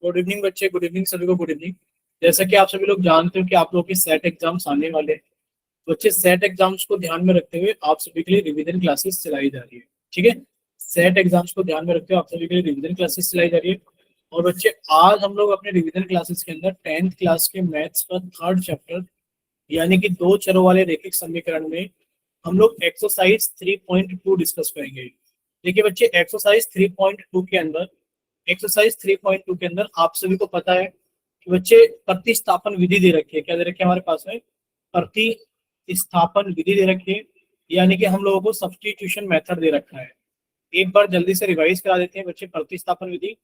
Good evening बच्चे, good evening सभी को, गुड इवनिंग। जैसा कि आप सभी लोग जानते हो कि आप लोगों के सेट एग्जाम्स आने वाले हैं। तो बच्चे सेट एग्जाम्स को ध्यान में रखते हुए आप सभी के लिए रिवीजन क्लासेस चलाई जा रही है। ठीक है, सेट एग्जाम्स को ध्यान में रखते हुए आप सभी के लिए रिवीजन क्लासेस चलाई जा रही है। और बच्चे आज हम लोग अपने रिवीजन क्लासेस के अंदर 10th क्लास के मैथ्स का थर्ड चैप्टर यानी कि दो चरों वाले रैखिक समीकरण में हम लोग एक्सरसाइज 3.2 डिस्कस करेंगे। देखिए बच्चे, एक्सरसाइज 3.2 के अंदर आप सभी को पता है कि बच्चे प्रतिस्थापन विधि दे रखी है। क्या दे रखी है हमारे पास में? प्रतिस्थापन विधि दे रखी है, यानी कि हम लोगों को सब्स्टिट्यूशन मेथड दे रखा है। एक बार जल्दी से रिवाइज करा देते हैं बच्चे, प्रतिस्थापन विधि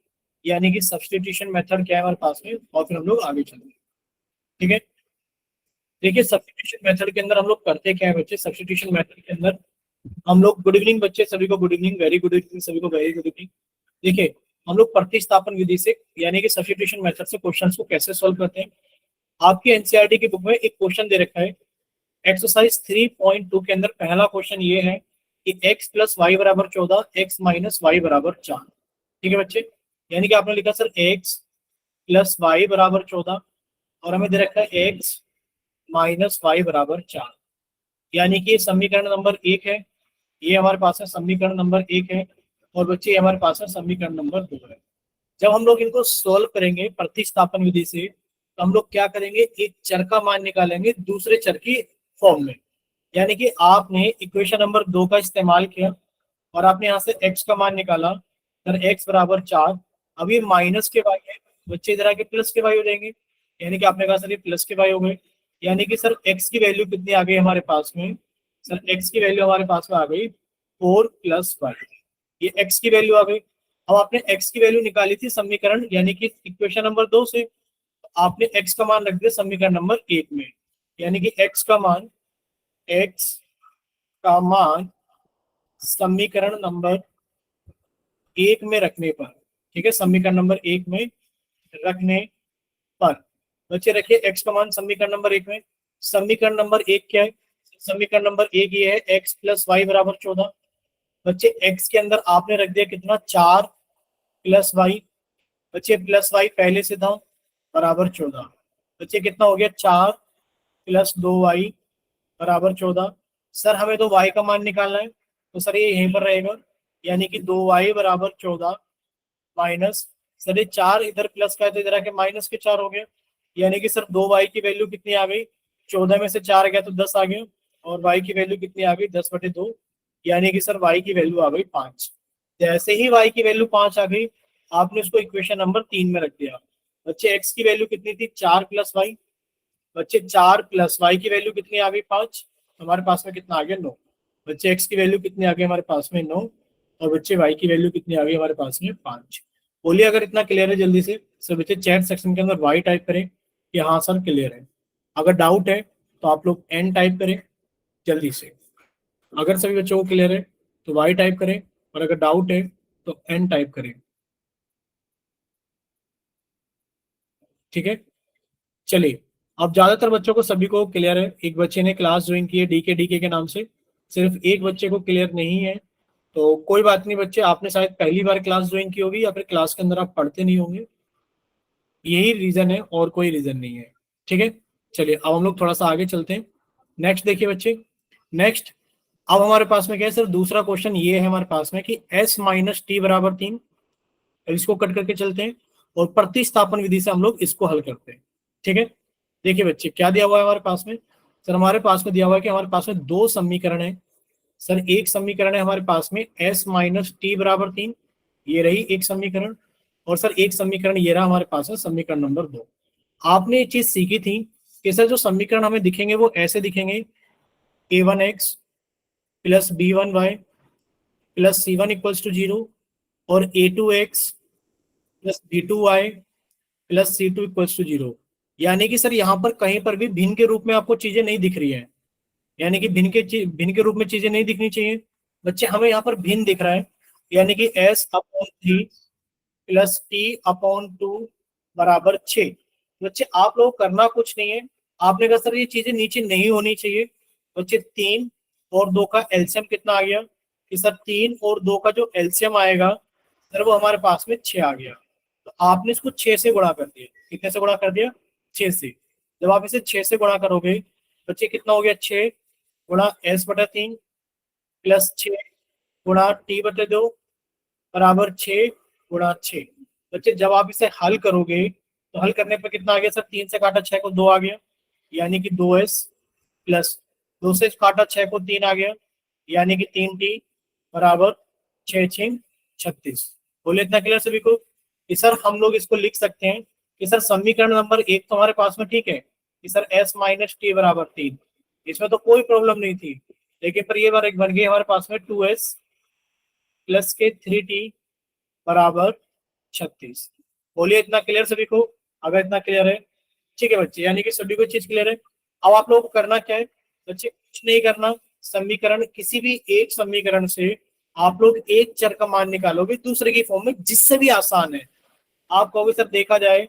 यानी कि सब्स्टिट्यूशन मेथड क्या है हमारे पास में, और फिर हम लोग आगे चलेंगे। ठीक है, देखिए सब्स्टिट्यूशन मेथड के अंदर हम लोग करते क्या है बच्चे। सब्स्टिट्यूशन मेथड के अंदर हम लोग, गुड इवनिंग बच्चे सभी को, good evening, very good evening सभी को, वेरी गुड इवनिंग। देखिए हम लोग प्रतिस्थापन विधि से यानी कि सब्स्टिट्यूशन मेथड से क्वेश्चंस को कैसे सॉल्व करते हैं। आपकी एनसीईआरटी की बुक में एक क्वेश्चन दे रखा है एक्सरसाइज 3.2 के अंदर। पहला क्वेश्चन ये है कि x प्लस वाई बराबर 14, x माइनस वाई बराबर 4। ठीक है बच्चे, यानी कि आपने लिखा सर x प्लस वाई बराबर 14 और हमें दे रखा है x माइनस वाई बराबर 4, यानी कि समीकरण नंबर 1 है, ये हमारे पास है समीकरण नंबर 1 है। और बच्चे हमारे पास है समीकरण नंबर 2 है। जब हम लोग इनको सोल्व करेंगे प्रतिस्थापन विधि से तो हम लोग क्या करेंगे, एक चर का मान निकालेंगे दूसरे चर की फॉर्म में। यानी कि आपने इक्वेशन नंबर 2 का इस्तेमाल किया और आपने यहाँ से x का मान निकाला, सर x बराबर 4। अब ये माइनस के y है, बच्चे इधर आके प्लस के y हो जाएंगे, यानी कि आपने कहा सर ये प्लस के y हो गए। यानी कि सर x की वैल्यू कितनी आ गई हमारे पास में? सर x की वैल्यू हमारे पास में आ गई 4 प्लस y। ये x की वैल्यू आ गई। अब आपने x की वैल्यू निकाली थी समीकरण यानी कि इक्वेशन नंबर 2 से, तो आपने x का मान रख दिया समीकरण नंबर 1 में, यानी कि x का मान समीकरण नंबर 1 में रखने पर, ठीक है, समीकरण नंबर 1 में रखने पर बच्चे रखिए x का मान समीकरण नंबर 1 में। समीकरण नंबर 1 क्या है? समीकरण नंबर 1 ये है x प्लस वाई बराबर 14। बच्चे x के अंदर आपने रख दिया कितना, 4 प्लस वाई। बच्चे प्लस वाई पहले से था, बराबर 14। बच्चे कितना हो गया, 4 प्लस 2y बराबर 14। सर हमें तो y का मान निकालना है, तो सर ये यहीं पर रहेगा, यानी कि 2y बराबर 14 माइनस, सर ये 4 इधर प्लस का है तो इधर आके माइनस के 4 हो गया। यानी कि सर 2y की वैल्यू कितनी आ गई, 14 में से 4 गया तो 10 आ गया, और y की वैल्यू कितनी आ गई, 10/2, यानी कि सर y की वैल्यू आ गई 5। जैसे ही y की वैल्यू 5 आ गई, आपने उसको इक्वेशन नंबर 3 में रख दिया। बच्चे x की वैल्यू कितनी थी, 4 प्लस वाई। बच्चे 4 प्लस वाई की वैल्यू कितनी आ गई, 5। हमारे पास में कितना आ गया, 9। बच्चे x की वैल्यू कितनी आ गई हमारे पास में, 9। और बच्चे y की वैल्यू कितनी आ गई हमारे पास में, 5। बोलिए अगर इतना क्लियर है जल्दी से। सर बच्चे चैट सेक्शन के अंदर y टाइप करें कि हाँ सर क्लियर है। अगर डाउट है तो आप लोग n टाइप करें जल्दी से। अगर सभी बच्चों को क्लियर है तो y टाइप करें, और अगर डाउट है तो n टाइप करें। ठीक है, चलिए। अब ज्यादातर बच्चों को सभी को क्लियर है। एक बच्चे ने क्लास ज्वाइन की है डीके के नाम से, सिर्फ एक बच्चे को क्लियर नहीं है। तो कोई बात नहीं बच्चे, आपने शायद पहली बार क्लास ज्वाइन की होगी या फिर क्लास के अंदर आप पढ़ते नहीं होंगे, यही रीजन है और कोई रीजन नहीं है। ठीक है, चलिए अब हम लोग थोड़ा सा आगे चलते हैं। नेक्स्ट देखिए बच्चे, नेक्स्ट अब हमारे पास में क्या है सर, दूसरा क्वेश्चन ये है हमारे पास में कि s माइनस टी बराबर 3। इसको कट करके चलते हैं और प्रतिस्थापन विधि से हम लोग इसको हल करते हैं। ठीक है, देखिए बच्चे क्या दिया हुआ है हमारे पास में। सर हमारे पास में दिया हुआ है कि हमारे पास में दो समीकरण है। सर एक समीकरण है हमारे पास में s माइनस टी बराबर 3, ये रही एक समीकरण। और सर एक समीकरण ये रहा हमारे पास में समीकरण नंबर 2। आपने ये चीज सीखी थी कि सर जो समीकरण हमें दिखेंगे वो ऐसे दिखेंगे, a1x plus b1y plus c1 equals to 0 और a2x plus b2y plus c2 equals to 0। यानी कि सर यहाँ पर कहीं पर भी भिन्न के रूप में आपको चीजें नहीं दिख रही है, यानी कि भिन्न के रूप में चीजें नहीं दिखनी चाहिए। बच्चे हमें यहाँ पर भिन्न दिख रहा है, यानी कि s/3 प्लस t/2 बराबर 6। बच्चे आप लोग करना कुछ नहीं है, आपने कहा सर ये चीजें नीचे नहीं होनी चाहिए। बच्चे 3 और 2 का एलसीएम कितना आ गया, कि सर 3 और 2 का जो एलसीएम आएगा सर वो हमारे पास में 6 आ गया। तो आपने इसको 6 से गुणा कर दिया। कितने से गुणा कर दिया? 6 से। जब आप इसे 6 से गुणा करोगे बच्चे कितना हो गया? 6 गुणा एस बटा 3 प्लस 6 गुणा टी बटे 2 बराबर 6 गुणा 6। बच्चे जब आप इसे हल करोगे तो हल करने पर कितना आ गया सर? 3 से काटा 6 को 2 आ गया, यानी कि 2s प्लस 2 से काटा 6 को 3 आ गया, यानी कि 3t बराबर 6 6 36। बोले इतना क्लियर सभी को? कि सर हम लोग इसको लिख सकते हैं कि सर समीकरण नंबर 1 तो हमारे पास में ठीक है कि सर s माइनस टी बराबर 3, इसमें तो कोई प्रॉब्लम नहीं थी। लेकिन पर ये बार एक बन गई हमारे पास में 2s प्लस के 3t बराबर 36। बोलिए इतना क्लियर सभी को? अगर इतना क्लियर है ठीक है बच्चे, यानी कि सभी को चीज क्लियर है। अब आप लोगों को करना क्या है बच्चे? कुछ नहीं करना। समीकरण, किसी भी एक समीकरण से आप लोग एक चर का मान निकालोगे दूसरे की फॉर्म में, जिससे भी आसान है। आप कहोगे सर देखा जाए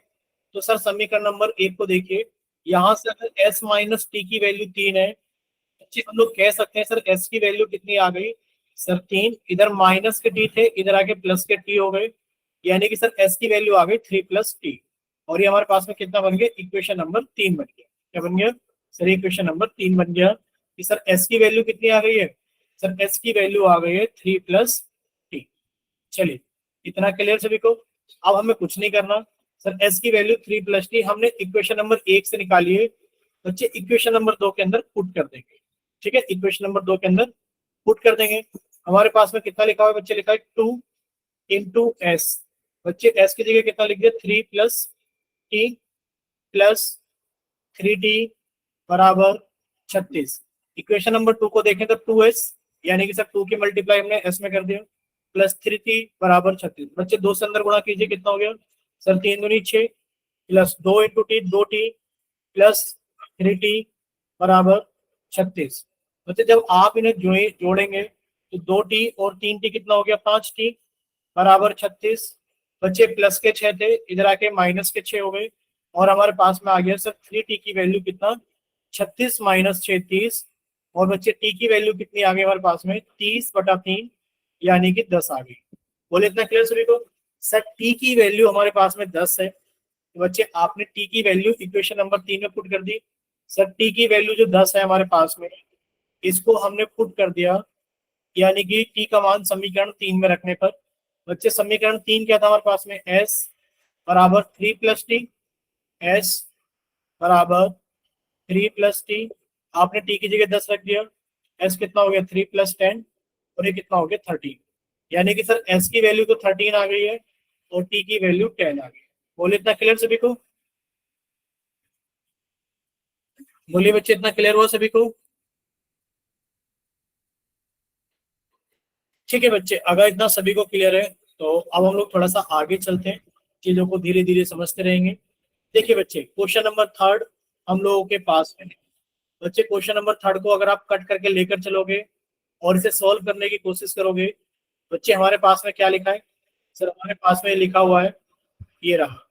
तो सर समीकरण नंबर 1 को देखिए, यहाँ से अगर s माइनस टी की वैल्यू 3 है, बच्चे हम लोग कह सकते हैं सर s की वैल्यू कितनी आ गई? सर 3, इधर माइनस के टी थे, इधर आके प्लस के टी हो गए, यानी कि सर s की वैल्यू आ गई 3 प्लस टी। और ये हमारे पास में कितना बन गया? इक्वेशन नंबर 3 बन गया। क्या बन गया सर? इक्वेशन नंबर 3 बन गया कि सर s की वैल्यू कितनी आ गई है? सर s की वैल्यू आ गई है 3 प्लस टी। चलिए इतना क्लियर सभी को? अब हमें कुछ नहीं करना। सर s की वैल्यू 3 प्लस टी हमने इक्वेशन नंबर 1 से निकाली है, बच्चे इक्वेशन नंबर 2 के अंदर पुट कर देंगे। ठीक है, इक्वेशन नंबर 2 के अंदर पुट कर देंगे। हमारे पास में कितना लिखा हुआ है बच्चे? लिखा है 2 इंटू एस। बच्चे s की जगह कितना लिख दिया? 3 प्लस टी प्लस 3t बराबर 36। इक्वेशन नंबर 2 को देखें तो 2s, यानी कि सर 2 की मल्टीप्लाई हमने s में कर दिया, प्लस 3t बराबर 36। बच्चे 2 से अंदर गुणा कीजिए, कितना हो गया? सर 3 दूनी 6 plus 2 into T 2t plus 3t बराबर 36। बच्चे जब आप इन्हें जोड़ेंगे तो 2t और 3t कितना हो गया? 5t बराबर 36। बच्चे प्लस के 6 थे, इधर आके माइनस के 6 हो गए, और हमारे पास में आ गया सर 3t की वैल्यू कितना? 36 माइनस 6 30। और बच्चे t की वैल्यू कितनी आ गई हमारे पास में? 30 बटा 3, यानी कि 10 आ गई। बोले इतना क्लियर सभी को? सर t की वैल्यू हमारे पास में 10 है, तो बच्चे आपने t की वैल्यू इक्वेशन नंबर 3 में पुट कर दी। सर t की वैल्यू जो 10 है हमारे पास में, इसको हमने पुट कर दिया, यानी कि t का मान समीकरण 3 में रखने पर बच्चे समीकरण 3 क्या था हमारे पास में? s बराबर 3 प्लस टी, s बराबर 3 प्लस टी। आपने t की जगह 10 रख दिया, s कितना हो गया? 3 प्लस 10, और ये कितना हो गया? 13। यानी कि सर s की वैल्यू तो 13 आ गई है और t की वैल्यू 10 आ गई। बोले इतना क्लियर सभी को? बोलिए बच्चे इतना क्लियर हुआ सभी को? ठीक है बच्चे, अगर इतना सभी को क्लियर है तो अब हम लोग थोड़ा सा आगे चलते हैं, चीजों को धीरे धीरे समझते रहेंगे। देखिए बच्चे, क्वेश्चन नंबर 3 हम लोगों के पास में है। बच्चे क्वेश्चन नंबर 3 को अगर आप कट करके लेकर चलोगे और इसे सॉल्व करने की कोशिश करोगे, बच्चे हमारे पास में क्या लिखा है? सर हमारे पास में लिखा हुआ है, ये रहा।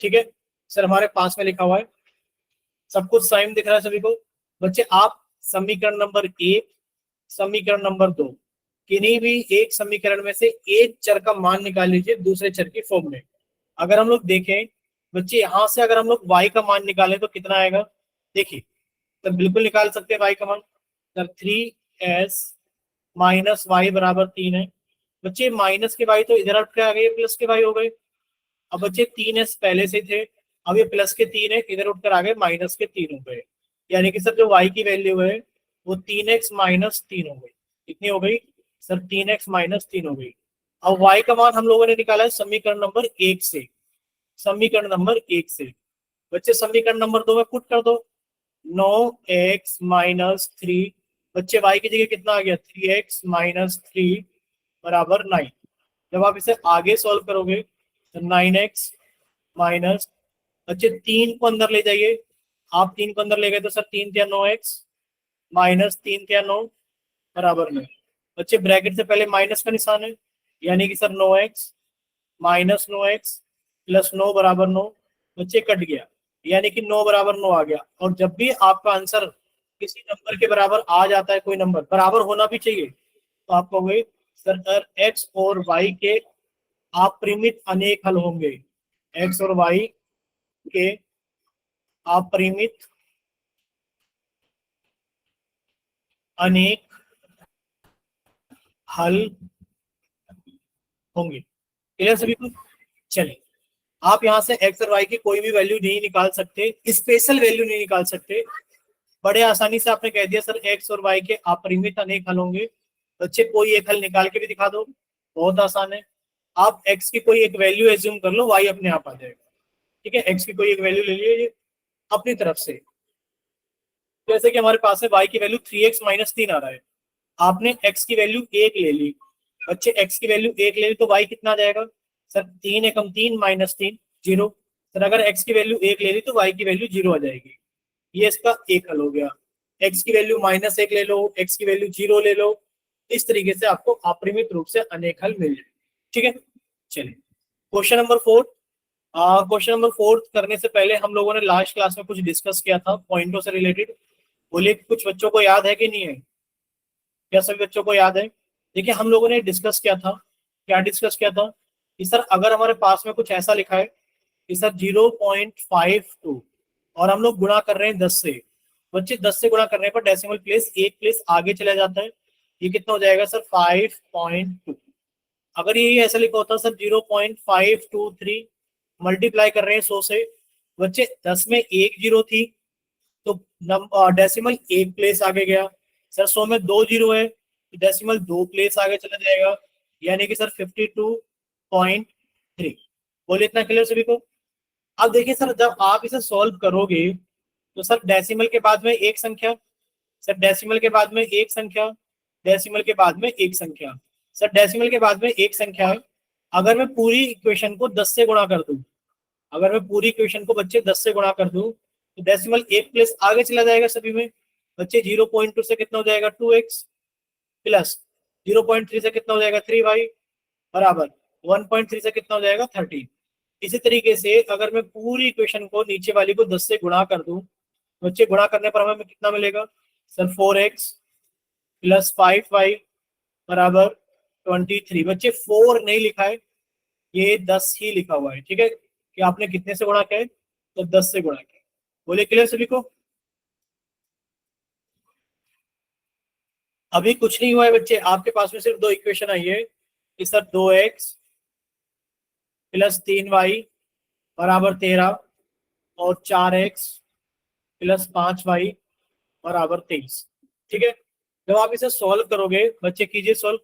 ठीक है सर, हमारे पास में लिखा हुआ है, सब कुछ साइन दिख रहा है सभी को? बच्चे आप समीकरण नंबर 1, समीकरण नंबर 2, किन्हीं भी एक समीकरण में से एक चर का मान निकाल लीजिए दूसरे चर की फॉर्म में। अगर हम लोग देखें बच्चे, यहां से अगर हम लोग y का मान निकालें तो कितना आएगा? देखिए, तो बिल्कुल निकाल सकते हैं y का मान। सर 3s माइनस वाई बराबर 3 है। बच्चे माइनस के y तो इधर उठ के आ गए, प्लस के y हो गए। अब बच्चे 3s पहले से थे, अब ये प्लस के 3 है, इधर उठकर आ गए माइनस के 3 हो गए। यानी कि सर जो y की वैल्यू है वो 3x माइनस 3 हो गई। कितनी हो गई सर? 3x माइनस 3 हो गई। अब y का मान हम लोगों ने निकाला है समीकरण नंबर 1 से, समीकरण नंबर 1 से। बच्चे समीकरण नंबर 2 में पुट कर दो, 9x माइनस 3। बच्चे y की जगह कितना आ गया? 3x माइनस 3 बराबर 9। जब आप इसे आगे सॉल्व करोगे तो 9x माइनस, बच्चे 3 को अंदर ले जाइए। आप 3 को अंदर ले गए तो सर 3 या 9x माइनस 3 या 9 बराबर 9। बच्चे ब्रैकेट से पहले माइनस का निशान है, यानी कि sir 9x minus 9x plus 9 बराबर 9। बच्चे कट गया, यानी कि 9 बराबर 9 आ गया। और जब भी आपका आंसर किसी नंबर के बराबर आ जाता है, कोई नंबर बराबर होना भी चाहिए, तो आप कहोगे सर x और y के अपरिमित अनेक हल होंगे, एक्स और वाई के अपरिमित अनेक हल होंगे। क्लियर सभी को? चलिए, आप यहाँ से एक्स और वाई की कोई भी वैल्यू नहीं निकाल सकते, स्पेशल वैल्यू नहीं निकाल सकते। बड़े आसानी से आपने कह दिया सर एक्स और वाई के अपरिमित अनेक हल होंगे। बच्चे कोई एक हल निकाल के भी दिखा दो, बहुत आसान है। आप एक्स की कोई एक वैल्यू एज्यूम कर लो, वाई अपने आप आ जाएगा। ठीक है, एक्स की कोई एक वैल्यू ले लीजिए अपनी तरफ से। जैसे कि हमारे पास है वाई की वैल्यू 3x-3 आ रहा है, आपने एक्स की वैल्यू एक ले ली। बच्चे एक्स की वैल्यू एक ले ली तो वाई कितना आ जाएगा? सर 3 एकम 3 - 3 0। सर अगर एक्स की वैल्यू एक ले ली तो वाई की वैल्यू 0 आ जाएगी। ये इसका एक हल हो गया। एक्स की वैल्यू -1 ले लो, एक्स की वैल्यू 0 ले लो, इस तरीके से आपको अपरिमित रूप से अनेक हल मिल जाए। ठीक है, चलिए क्वेश्चन नंबर 4। क्वेश्चन नंबर 4 करने से पहले हम लोगों ने लास्ट क्लास में कुछ डिस्कस किया था पॉइंटों से रिलेटेड। बोलिए कुछ बच्चों को याद है कि नहीं है? क्या सभी बच्चों को याद है? देखिए हम लोगों ने डिस्कस किया था, क्या डिस्कस किया था कि सर अगर हमारे पास में कुछ ऐसा लिखा है कि सर 0.52 और हम लोग गुणा कर रहे हैं 10 से। बच्चे 10 से गुणा करने पर डेसिमल प्लेस एक प्लेस आगे चला जाता है, ये कितना हो जाएगा सर? 5.2। अगर ये ऐसा लिखा होता सर 0.523 मल्टीप्लाई कर रहे हैं 100 से। बच्चे 10 में एक जीरो थी तो डेसिमल एक प्लेस आगे गया। सर 100 में दो जीरो है तो डेसिमल दो प्लेस आगे चला जाएगा, यानी कि सर 52.3। बोलिए इतना क्लियर सभी को? अब देखिए सर जब आप इसे सॉल्व करोगे तो सर डेसिमल के बाद में एक संख्या, सर डेसिमल के बाद में एक संख्या, डेसिमल के बाद में एक संख्या, सर डेसिमल के बाद में एक संख्या है। अगर मैं पूरी इक्वेशन को 10 से गुणा कर दूं, अगर मैं पूरी इक्वेशन को बच्चे 10 से गुणा कर दूं तो डेसिमल एक प्लेस आगे चला जाएगा सभी में। बच्चे 0.2 से कितना हो जाएगा? 2x प्लस 0.3 से कितना हो जाएगा? 3y बराबर 1.3 से कितना हो जाएगा? 13। इसी तरीके से अगर मैं पूरी इक्वेशन को नीचे वाली को 10 से गुणा कर दूं, बच्चे गुणा करने पर हमें कितना मिलेगा? सर 4x प्लस 5y बराबर 23। बच्चे 4 नहीं लिखा है, ये 10 ही लिखा हुआ है। ठीक है, कि आपने कितने से गुणा किया है? तो 10 से गुणा किया। बोले क्लियर सभी को? अभी कुछ नहीं हुआ है बच्चे, आपके पास में सिर्फ दो इक्वेशन आई है कि सर 2x प्लस 3y बराबर 13 और 4x प्लस 5y बराबर 23। ठीक है, जब आप इसे सॉल्व करोगे बच्चे, कीजिए सॉल्व।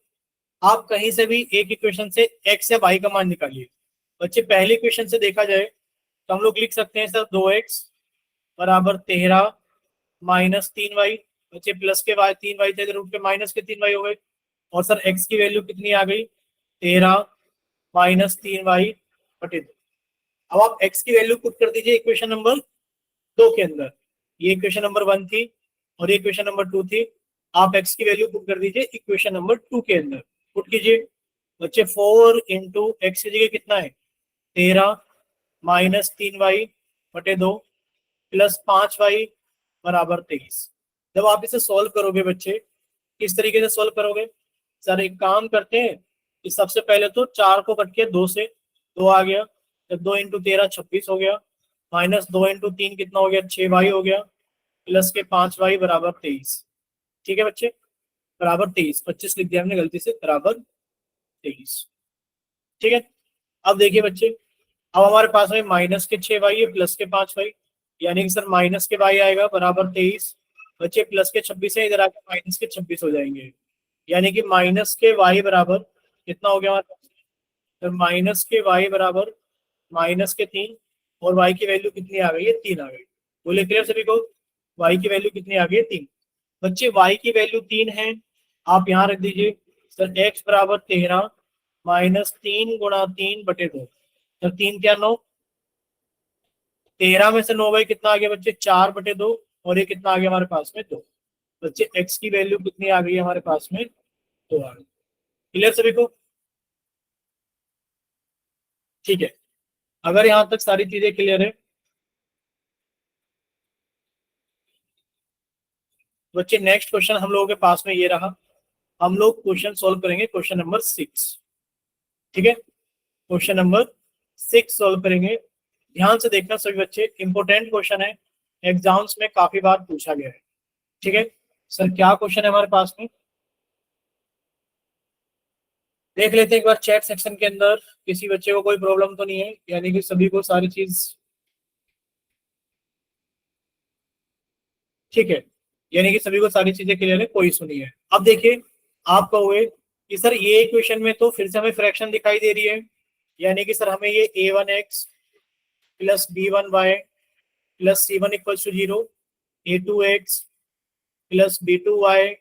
आप कहीं से भी एक इक्वेशन से x या y का मान निकालिए। बच्चे पहली इक्वेशन से देखा जाए तो हम लोग लिख सकते हैं सर 2x बराबर 13 -3y। बच्चे प्लस के वाई 3y थे रूट के माइनस के 3y हो गए। और सर x की वैल्यू कितनी आ गई? 13 -3y बटे 2। अब आप x की वैल्यू पुट कर दीजिए इक्वेशन नंबर 2 के अंदर। ये इक्वेशन नंबर 1 थी और ये इक्वेशन नंबर 2 थी। आप x की वैल्यू पुट कर दीजिए इक्वेशन नंबर 2 के अंदर। पुट कीजिए बच्चे, 4 इंटू एक्स की जगह कितना है? 13 -3y बटे 2 प्लस 5y बराबर 23। जब आप इसे सॉल्व करोगे बच्चे, किस तरीके से सॉल्व करोगे? सर एक काम करते हैं कि सबसे पहले तो 4 को कट के 2 से, 2 आ गया। जब 2 इंटू 13 26 हो गया, माइनस 2 इंटू 3 कितना हो गया? 6y हो गया, प्लस के 5y बराबर 23। ठीक है बच्चे, बराबर 23, 25 लिख दिया हमने गलती से, बराबर 23। ठीक है, अब देखिए बच्चे, अब हमारे पास में माइनस के 6y है प्लस के 5y, यानी कि सर माइनस के y आएगा बराबर 23। बच्चे प्लस के 26 है, इधर आके माइनस के 26 हो जाएंगे, यानी कि माइनस के y बराबर कितना हो गया हमारे पास? तो माइनस के y बराबर -3, और y की वैल्यू कितनी आ गई है? 3 आ गई। बोले क्लियर सभी को? y की वैल्यू कितनी आ गई है? 3। बच्चे y की वैल्यू 3 है, आप यहाँ रख दीजिए सर x बराबर 13 -3 गुणा 3 बटे 2। सर 3 क्या 9, 13 में से 9 बाई कितना आ गया बच्चे? 4 बटे 2, और ये कितना आ गया हमारे पास में? 2। बच्चे x की वैल्यू कितनी आ गई है हमारे पास में? 2 आ गई। क्लियर सभी को? ठीक है, अगर यहाँ तक सारी चीजें क्लियर है बच्चे, नेक्स्ट क्वेश्चन हम लोगों के पास में ये रहा। हम लोग क्वेश्चन सोल्व करेंगे, क्वेश्चन नंबर 6। ठीक है, क्वेश्चन नंबर 6 सॉल्व करेंगे। ध्यान से देखना सभी बच्चे, इंपॉर्टेंट क्वेश्चन है, एग्जाम्स में काफी बार पूछा गया है। ठीक है सर, क्या क्वेश्चन है हमारे पास में, देख लेते हैं एक बार चैट सेक्शन के अंदर। किसी बच्चे को कोई प्रॉब्लम तो नहीं है, यानी कि सभी को सारी चीज ठीक है, यानी कि सभी को सारी चीजें क्लियर है, कोई इशू नहीं है। अब देखिए, आप कहोगे कि सर ये इक्वेशन में तो फिर से हमें फ्रैक्शन दिखाई दे रही है, यानी कि सर हमें ये a1x plus b1y plus c1 equals to 0, a2x plus b2y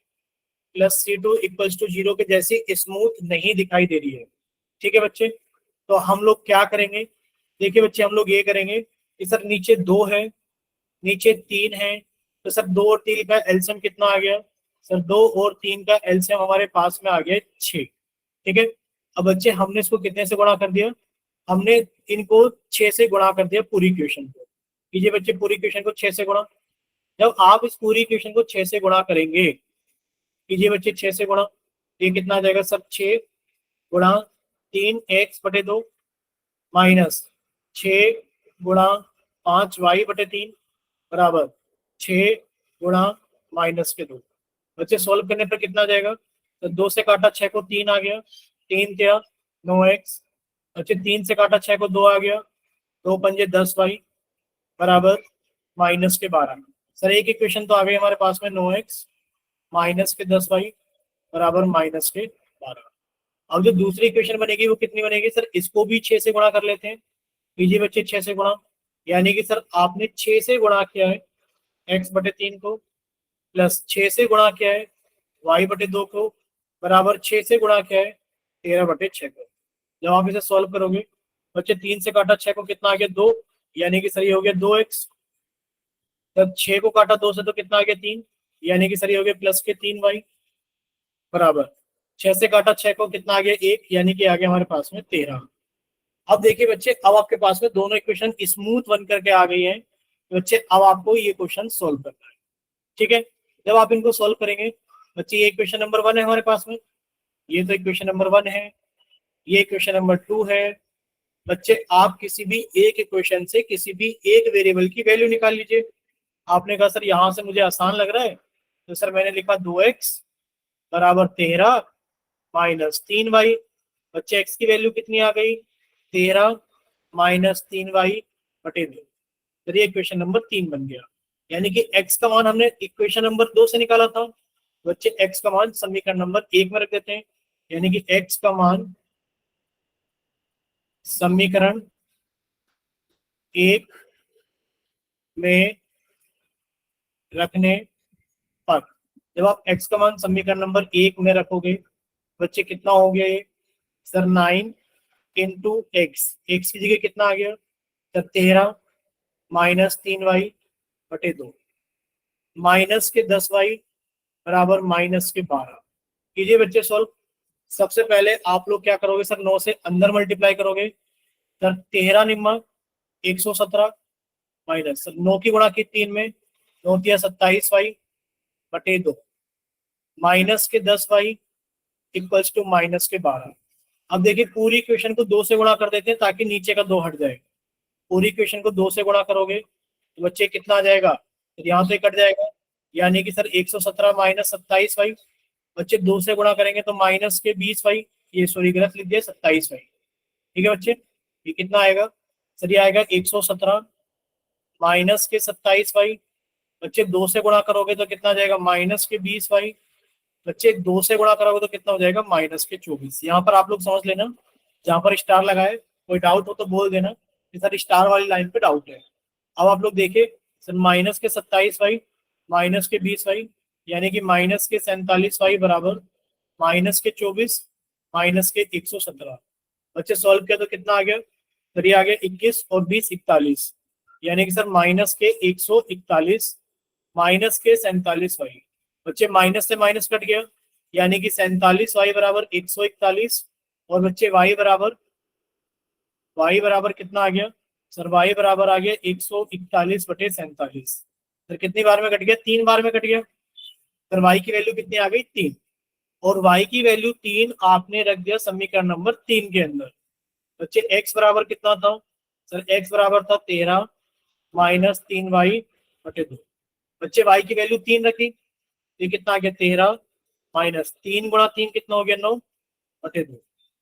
plus c2 equals to 0 के जैसी स्मूथ नहीं दिखाई दे रही है। ठीक है बच्चे, तो हम लोग क्या करेंगे, देखिए बच्चे, हम लोग ये करेंगे कि सर नीचे 2 है, नीचे 3 है, तो सर 2 और 3 का एलसीएम कितना आ गया, सर 2 और 3 का एलसीएम हमारे पास में आ गया 6। ठीक है, अब बच्चे हमने इसको कितने से गुणा कर दिया, हमने इनको 6 से गुणा कर दिया पूरी इक्वेशन को। कीजिए बच्चे पूरी इक्वेशन को 6 से गुणा। जब आप इस पूरी इक्वेशन को 6 से गुणा करेंगे, कीजिए बच्चे 6 से गुणा, ये कितना आ जाएगा सर, 6 गुणा 3x/2 माइनस 6 गुणा 5y/3 बराबर 6 गुणा -2। बच्चे सोल्व करने पर कितना आ जाएगा, तो 2 से काटा 6 को 3 आ गया, 3 क्या 9x। बच्चे 3 से काटा 6 को 2 आ गया, 2 पंजे 10y बराबर -12। सर एक इक्वेशन तो आ गई हमारे पास में 9x -10y बराबर -12। अब जो दूसरी इक्वेशन बनेगी वो कितनी बनेगी, सर इसको भी 6 से गुणा कर लेते हैं। कीजिए बच्चे 6 से गुणा, यानी कि सर आपने 6 से गुणा किया है x/3 को, प्लस 6 से गुणा किया है y/2 को, बराबर 6 से गुणा किया है 13/6 को। जब आप इसे सॉल्व करोगे बच्चे, 3 से काटा 6 को कितना आ गया 2, यानी कि सर ये हो गया 2x। जब 6 को काटा 2 से तो कितना आ गया 3, यानी कि सर ये हो गया प्लस के 3y बराबर 6 से काटा 6 को कितना आ गया 1, यानी कि आ गया हमारे पास में 13। अब देखिए बच्चे, अब आपके पास में दोनों इक्वेशन स्मूथ बन करके आ गई है। तो बच्चे अब आपको ये क्वेश्चन सोल्व करना है। ठीक है, जब आप इनको सोल्व करेंगे बच्चे, ये इक्वेशन नंबर 1 है हमारे पास में, ये तो इक्वेशन नंबर 1 है, ये इक्वेशन नंबर 2 है। बच्चे आप किसी भी एक इक्वेशन से किसी भी एक वेरिएबल की वैल्यू निकाल लीजिए। आपने कहा सर यहां से मुझे आसान लग रहा है, तो सर मैंने लिखा 2x बराबर 13 -3y। बच्चे x की वैल्यू कितनी आ गई, 13 -3y/2। फिर ये इक्वेशन नंबर 3 बन गया, यानी कि x का मान हमने इक्वेशन नंबर 2 से निकाला था। बच्चे x का मान समीकरण नंबर 1 में रख देते हैं, यानी कि x का मान समीकरण 1 में रखने पर, जब आप x का मान समीकरण नंबर 1 में रखोगे बच्चे कितना हो गया ये, सर 9 इंटू x की जगह कितना आ गया, सर 13 -3y/2 माइनस के 10y बराबर -12। कीजिए बच्चे सॉल्व। सबसे पहले आप लोग क्या करोगे, सर 9 से अंदर मल्टीप्लाई करोगे, सर 13 निम्मा 117 माइनस सर 9 की गुणा की 3 में, 9 तिया 27y/2 माइनस के 10y इक्वल्स टू -12। अब देखिए पूरी इक्वेशन को 2 से गुणा कर देते हैं ताकि नीचे का 2 हट जाए। पूरी इक्वेशन को 2 से गुणा करोगे तो बच्चे कितना आ जाएगा, तो यहाँ से कट जाएगा, यानी कि सर 117 -27y। बच्चे 2 से गुणा करेंगे तो माइनस के 20y, ये सॉरी गलत लिख दिया 27y। ठीक है बच्चे, ये कितना आएगा, सर ये आएगा 117 माइनस के 27y। बच्चे 2 से गुणा करोगे तो कितना आ जाएगा, माइनस के 20y। बच्चे 2 से गुणा करोगे तो कितना हो जाएगा, -24। यहाँ पर आप लोग समझ लेना, जहां पर स्टार लगाए, कोई डाउट हो तो बोल देना कि सर स्टार वाली लाइन पे डाउट है। अब आप लोग देखिए, सर माइनस के 27y माइनस के 20y, यानी कि माइनस के 47y बराबर माइनस के 24 माइनस के 117। बच्चे सॉल्व किया तो कितना आ गया, सर ये आ गया 21 और 20 41, यानी कि सर माइनस के 141 माइनस के 47y। बच्चे माइनस से माइनस कट गया, यानी कि 47y बराबर 141, और बच्चे y बराबर कितना आ गया, सर y बराबर आ गया 141/47। सर कितनी बार में कट गया, 3 बार में कट गया। सर y की वैल्यू कितनी आ गई 3, और y की वैल्यू 3 आपने रख दिया समीकरण नंबर 3 के अंदर। बच्चे x बराबर कितना था सर, x बराबर था 13 माइनस 3y/2। बच्चे y की वैल्यू 3 रखी, तो कितना आ गया 13 माइनस 3 × 3 कितना हो गया 9/2।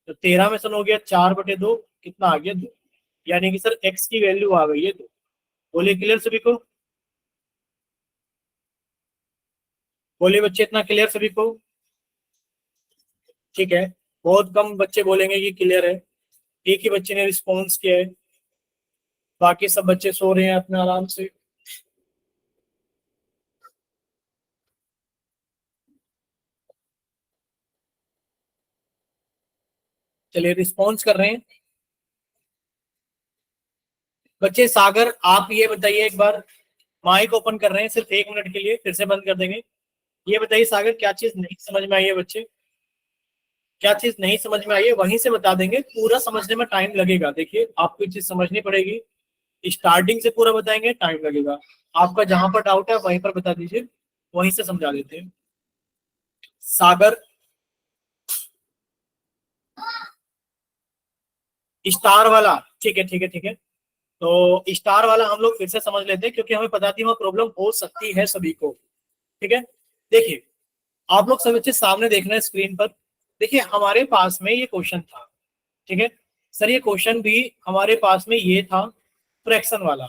तो 13 में से हो गया 4/2, कितना आ गया 2। यानी कि सर x की वैल्यू आ गई है 2। बोलिए क्लियर सभी को, बोलिए बच्चे इतना क्लियर सभी को। ठीक है, बहुत कम बच्चे बोलेंगे कि क्लियर है, एक ही बच्चे ने रिस्पॉन्स किया है, बाकी सब बच्चे सो रहे हैं अपने आराम से। चलिए रिस्पॉन्स कर रहे हैं बच्चे। सागर आप ये बताइए एक बार, माइक ओपन कर रहे हैं सिर्फ 1 मिनट के लिए, फिर से बंद कर देंगे। ये बताइए सागर क्या चीज नहीं समझ में आई है बच्चे, क्या चीज नहीं समझ में आई है वहीं से बता देंगे, पूरा समझने में टाइम लगेगा। देखिए आपको ये चीज समझनी पड़ेगी, स्टार्टिंग से पूरा बताएंगे टाइम लगेगा। आपका जहां पर डाउट है वहीं पर बता दीजिए, वहीं से समझा देते हैं। सागर स्टार वाला, ठीक है ठीक है ठीक है। तो स्टार वाला हम लोग फिर से समझ लेते हैं, क्योंकि हमें पता थी वहाँ प्रॉब्लम हो सकती है सभी को। ठीक है, देखिए आप लोग सब बच्चे सामने देख रहे हैं स्क्रीन पर। देखिए हमारे पास में ये क्वेश्चन था, ठीक है सर, ये क्वेश्चन भी हमारे पास में ये था फ्रैक्शन वाला।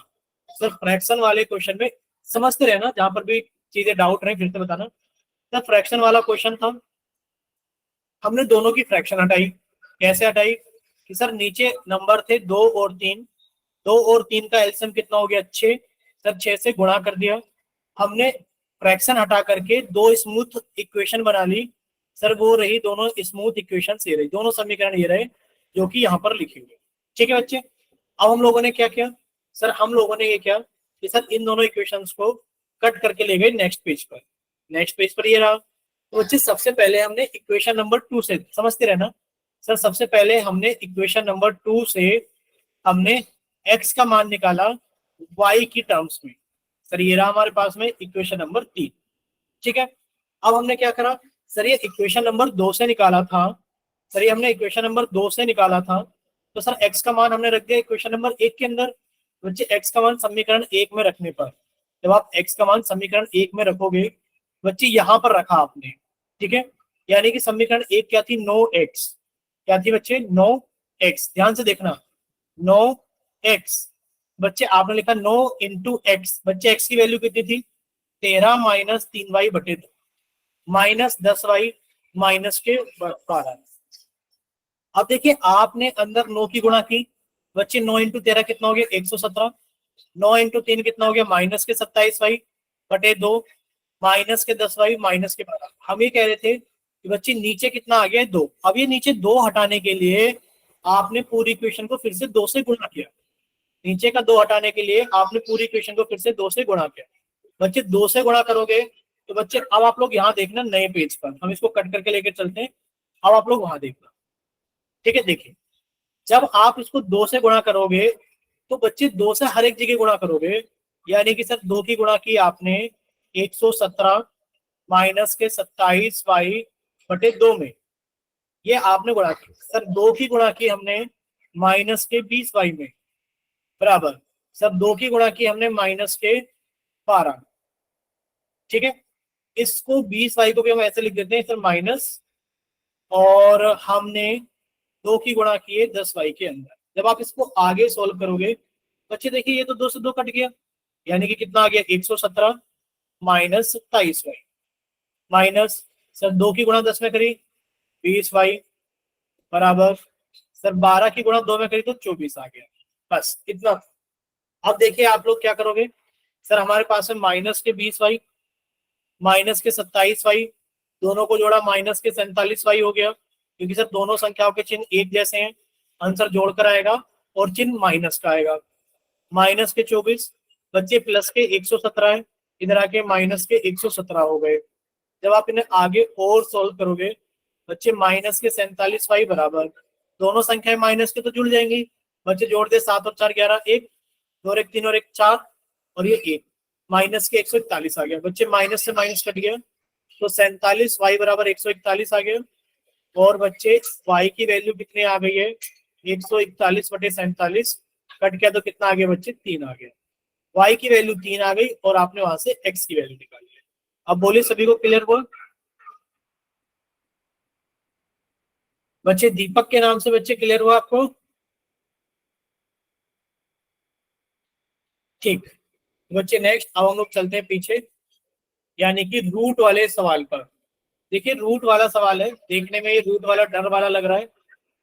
सर फ्रैक्शन वाले क्वेश्चन में समझते रहे ना, जहां पर भी चीजें डाउट रहे फिर से बताना। सर फ्रैक्शन वाला क्वेश्चन था, हमने दोनों की फ्रैक्शन हटाई। कैसे हटाई कि सर नीचे नंबर थे 2 और 3, 2 और 3 का एलसीएम कितना हो गया 6। सर 6 से गुणा कर दिया, हमने फ्रैक्शन हटा करके दो स्मूथ इक्वेशन बना ली। सर वो रही दोनों स्मूथ इक्वेशन ये रही, दोनों समीकरण ये रहे जो कि यहाँ पर लिखे हुए। ठीक है बच्चे, अब हम लोगों ने क्या किया सर, हम लोगों ने ये किया कि सर इन दोनों इक्वेशंस को कट करके ले गए नेक्स्ट पेज पर। नेक्स्ट पेज पर ये रहा। तो बच्चे सबसे पहले हमने इक्वेशन नंबर 2 से, समझते रहना सर, सबसे पहले हमने इक्वेशन नंबर 2 से हमने x का मान निकाला y की टर्म्स में। सर ये रहा हमारे पास में इक्वेशन नंबर 3। ठीक है, अब हमने क्या करा सर, ये इक्वेशन नंबर 2 से निकाला था। सर ये हमने इक्वेशन नंबर 2 से निकाला था, तो सर x का मान हमने रख दिया इक्वेशन नंबर 1 के अंदर। बच्चे x का मान समीकरण 1 में रखने पर, जब आप x का मान समीकरण 1 में रखोगे बच्चे, यहां पर रखा आपने। ठीक है, यानी कि समीकरण 1 क्या थी 9x, क्या थी बच्चे 9x, ध्यान से देखना 9x। बच्चे आपने लिखा 9 × x, बच्चे x की वैल्यू कितनी थी 13 minus 3y/2 minus 10y minus के 12। अब देखिए आपने अंदर 9 की गुणा की, बच्चे 9 × 13 कितना हो गया 117, 9 × 3 कितना हो गया -27y/2 माइनस के 10y माइनस के 12। हम ये कह रहे थे कि बच्चे नीचे कितना आ गया 2। अब ये नीचे 2 हटाने के लिए आपने पूरी इक्वेशन को फिर से 2 से गुणा किया। नीचे का 2 हटाने के लिए आपने पूरी इक्वेशन को फिर से 2 से गुणा किया। बच्चे 2 से गुणा करोगे तो बच्चे अब आप लोग यहाँ देखना नए पेज पर, हम इसको कट करके लेके चलते हैं। अब आप लोग वहां देखना, ठीक है। देखिए जब आप इसको 2 से गुणा करोगे तो बच्चे 2 से हर एक जगह गुणा करोगे, यानी कि सर 2 की गुणा की आपने 117 माइनस के 27y/2 में, ये आपने गुणा की। सर 2 की गुणा की हमने माइनस के 20y में, बराबर सर 2 की गुणा की हमने माइनस के 12। ठीक है, इसको 20y को भी हम ऐसे लिख देते हैं सर माइनस, और हमने 2 की गुणा की है 10y के अंदर। जब आप इसको आगे सोल्व करोगे बच्चे देखिए ये तो 2 से 2 कट गया, यानी कि कितना आ गया 117 माइनस 27y माइनस सर 2 की गुणा 10 में करी 20y बराबर सर 12 की गुणा 2 में करी तो 24 आ गया। बस इतना। अब देखिए आप लोग क्या करोगे सर, हमारे पास है माइनस के 20y माइनस के 27y, दोनों को जोड़ा माइनस के 47y हो गया, क्योंकि सर दोनों संख्याओं के चिन्ह एक जैसे हैं, आंसर जोड़कर आएगा और चिन्ह माइनस का आएगा। माइनस के 24 बच्चे प्लस के 117 है, इधर आके माइनस के 117 हो गए। जब आप इन्हें आगे और सोल्व करोगे बच्चे माइनस के 47y बराबर, दोनों संख्याएं माइनस के तो जुड़ जाएंगी। बच्चे जोड़ दे 7 और 4 11, 1 2 और 1 3 और 1 4 और ये 1, माइनस के 141 आ गया। बच्चे माइनस से माइनस कट गया तो 47y बराबर 141 आ गया। और बच्चे y की वैल्यू कितनी आ गई है 141/47 कट गया तो कितना आ गया बच्चे, 3 आ गया। y की वैल्यू 3 आ गई और आपने वहां से x की वैल्यू निकाली है। अब बोलिए सभी को क्लियर हुआ बच्चे? दीपक के नाम से बच्चे क्लियर हुआ आपको? ठीक बच्चे, नेक्स्ट अब हम लोग चलते हैं पीछे, यानी कि रूट वाले सवाल पर। देखिए रूट वाला सवाल है, देखने में ये रूट वाला डर वाला लग रहा है,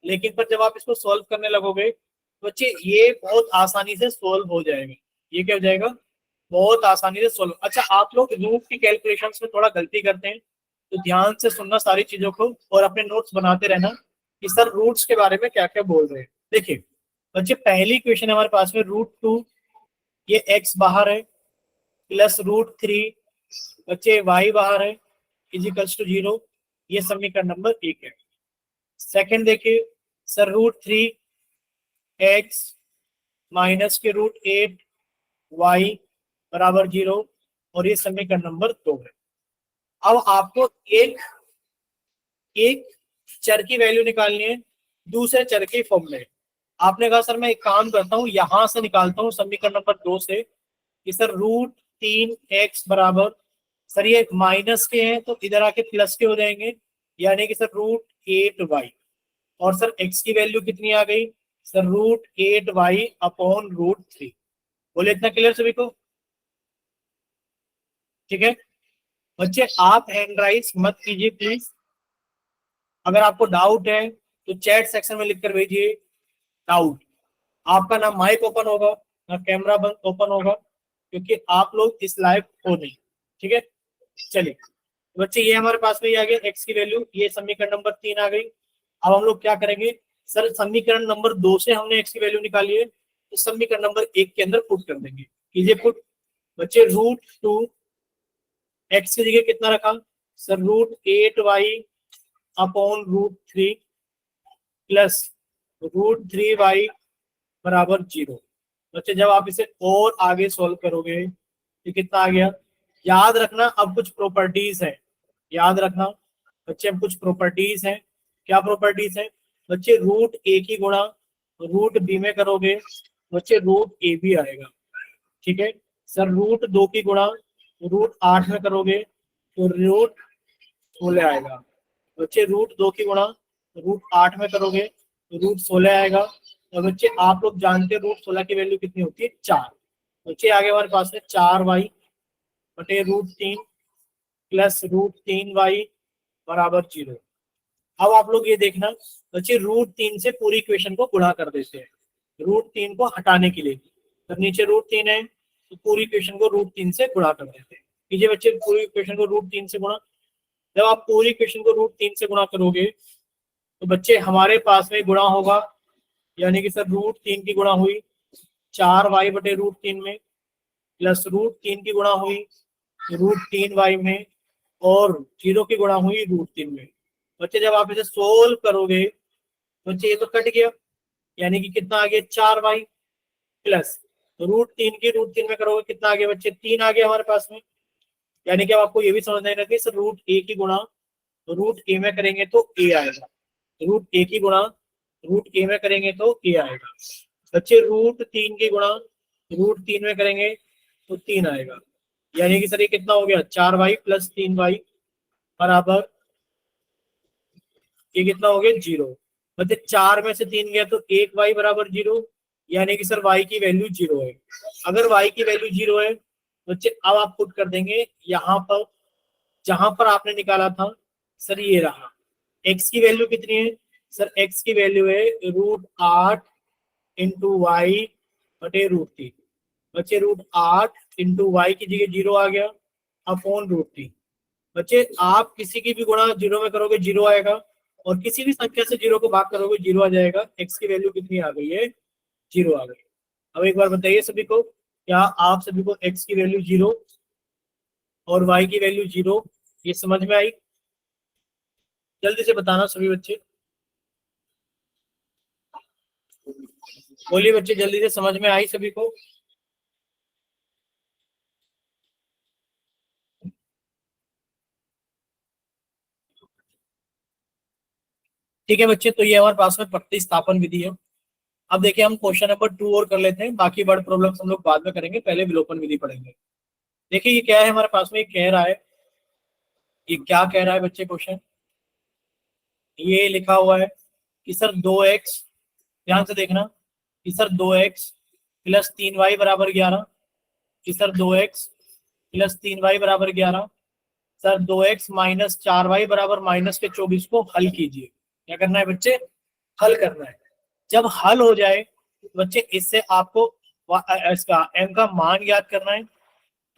लेकिन पर जब आप इसको सॉल्व करने लगोगे तो बच्चे ये बहुत आसानी से सॉल्व हो जाएगा। ये क्या हो जाएगा? बहुत आसानी से सॉल्व। अच्छा, आप लोग रूट की कैलकुलेशंस में थोड़ा गलती करते हैं, तो ध्यान से सुनना सारी चीजों को और अपने नोट्स बनाते रहना कि सर रूट्स के बारे में क्या क्या बोल रहे हैं। देखिए बच्चे, पहली क्वेश्चन हमारे पास में √2, ये x बाहर है, प्लस √3 बच्चे y बाहर है, इजिकल्स टू 0। ये समीकरण नंबर 1 है। सेकंड देखिए सर, √3x माइनस के √8 y बराबर 0, और ये समीकरण नंबर 2 है। अब आपको एक एक चर की वैल्यू निकालनी है दूसरे चर के फॉर्म में। आपने कहा सर मैं एक काम करता हूं, यहां से निकालता हूं समीकरण नंबर 2 से कि सर √3x बराबर, सर ये माइनस के हैं तो इधर आके प्लस के हो जाएंगे, यानी कि सर √8y। और सर x की वैल्यू कितनी आ गई? Sir √8y upon √3। बोले इतना क्लियर सभी को? ठीक है बच्चे, आप हैंड राइज मत कीजिए प्लीज। अगर आपको डाउट है तो चैट सेक्शन में लिख कर भेजिए डाउट। आपका ना माइक ओपन होगा ना कैमरा ओपन होगा, क्योंकि आप लोग इस लाइव हो नहीं। ठीक है चलिए बच्चे, ये हमारे पास में ये आ गया x की वैल्यू, ये समीकरण नंबर 3 आ गई। अब हम लोग क्या करेंगे? सर समीकरण नंबर 2 से हमने x की वैल्यू निकाली है, तो समीकरण नंबर 1 के अंदर पुट कर देंगे। कीजिए पुट बच्चे, √2 x की जगह कितना रखा? Sir √8y upon √3 plus √3y बराबर 0। बच्चे जब आप इसे और आगे सॉल्व करोगे तो कितना आ गया? याद रखना अब कुछ प्रॉपर्टीज है, याद रखना बच्चे अब कुछ प्रॉपर्टीज हैं। क्या प्रॉपर्टीज है बच्चे? √a की गुणा √b में करोगे बच्चे √a भी आएगा। ठीक है सर, √2 की गुणा √8 में करोगे तो √16 आएगा। बच्चे √2 की गुणा √8 में करोगे तो √16 आएगा। तो बच्चे आप लोग जानते हैं √16 की वैल्यू कितनी होती है? 4। बच्चे आगे हमारे पास है 4y बटे √3 प्लस √3y बराबर 0। अब आप लोग ये देखना बच्चे, √3 से पूरी इक्वेशन को गुणा कर देते हैं √3 को हटाने के लिए। तो नीचे √3 है तो पूरी इक्वेशन को √3 से गुणा कर देते हैं। कीजिए बच्चे पूरी इक्वेशन को √3 से गुणा। जब आप पूरी इक्वेशन को √3 से गुणा करोगे तो बच्चे हमारे पास में गुणा होगा, यानी कि सर √3 की गुणा हुई 4y बटे √3 में, प्लस √3 की गुणा हुई √3y में, और 0 की गुणा हुई √3 में। बच्चे जब आप इसे सोल्व करोगे बच्चे ये तो कट गया, यानी कि कितना आ गया? 4y प्लस √3 में करोगे कितना आ गया बच्चे? 3 आ गया हमारे पास में। यानी कि अब आपको ये भी समझना है कि सर √a की गुणा √a में करेंगे तो a आएगा, √a की गुणा √a में करेंगे तो a आएगा। बच्चे √3 की गुणा √3 में करेंगे तो 3 आएगा, यानी कि सर ये कितना हो गया? 4y प्लस 3y बराबर, ये कितना हो गया? 0। मतलब 4 में से 3 गया तो 1y बराबर 0, यानी कि सर y की वैल्यू 0 है। अगर y की वैल्यू 0 है बच्चे, अब आप पुट कर देंगे यहाँ पर जहां पर आपने निकाला था। सर ये रहा, x की वैल्यू कितनी है? सर x की वैल्यू है √8 इंटू वाई बटे √3। बच्चे √8 इंटू वाई की जगह 0 आ गया अपॉन √3। बच्चे आप किसी की भी गुणा 0 में करोगे 0 आएगा, और किसी भी संख्या से 0 को भाग करोगे 0 आ जाएगा। x की वैल्यू कितनी आ गई है? 0 आ गई। अब एक बार बताइए सभी को, क्या आप सभी को x की वैल्यू 0 और y की वैल्यू 0 ये समझ में आई? जल्दी से बताना सभी बच्चे, बोलिए बच्चे जल्दी से, समझ में आई सभी को? ठीक है बच्चे, तो ये हमारे पास में प्रतिस्थापन विधि है। अब देखिए हम क्वेश्चन नंबर 2 और कर लेते हैं, बाकी वर्ड प्रॉब्लम्स हम लोग बाद में करेंगे, पहले विलोपन विधि पढ़ेंगे। देखिए ये क्या है हमारे पास में, ये कह रहा है, ये क्या कह रहा है बच्चे क्वेश्चन, ये लिखा हुआ है कि सर 2x, ध्यान से देखना, कि सर 2x प्लस 3y बराबर 11, कि सर 2x प्लस 3y बराबर 11, सर 2x माइनस 4y बराबर माइनस के 24 को हल कीजिए। क्या करना है बच्चे, हल करना है। जब हल हो जाए तो बच्चे इससे आपको इसका m का मान याद करना है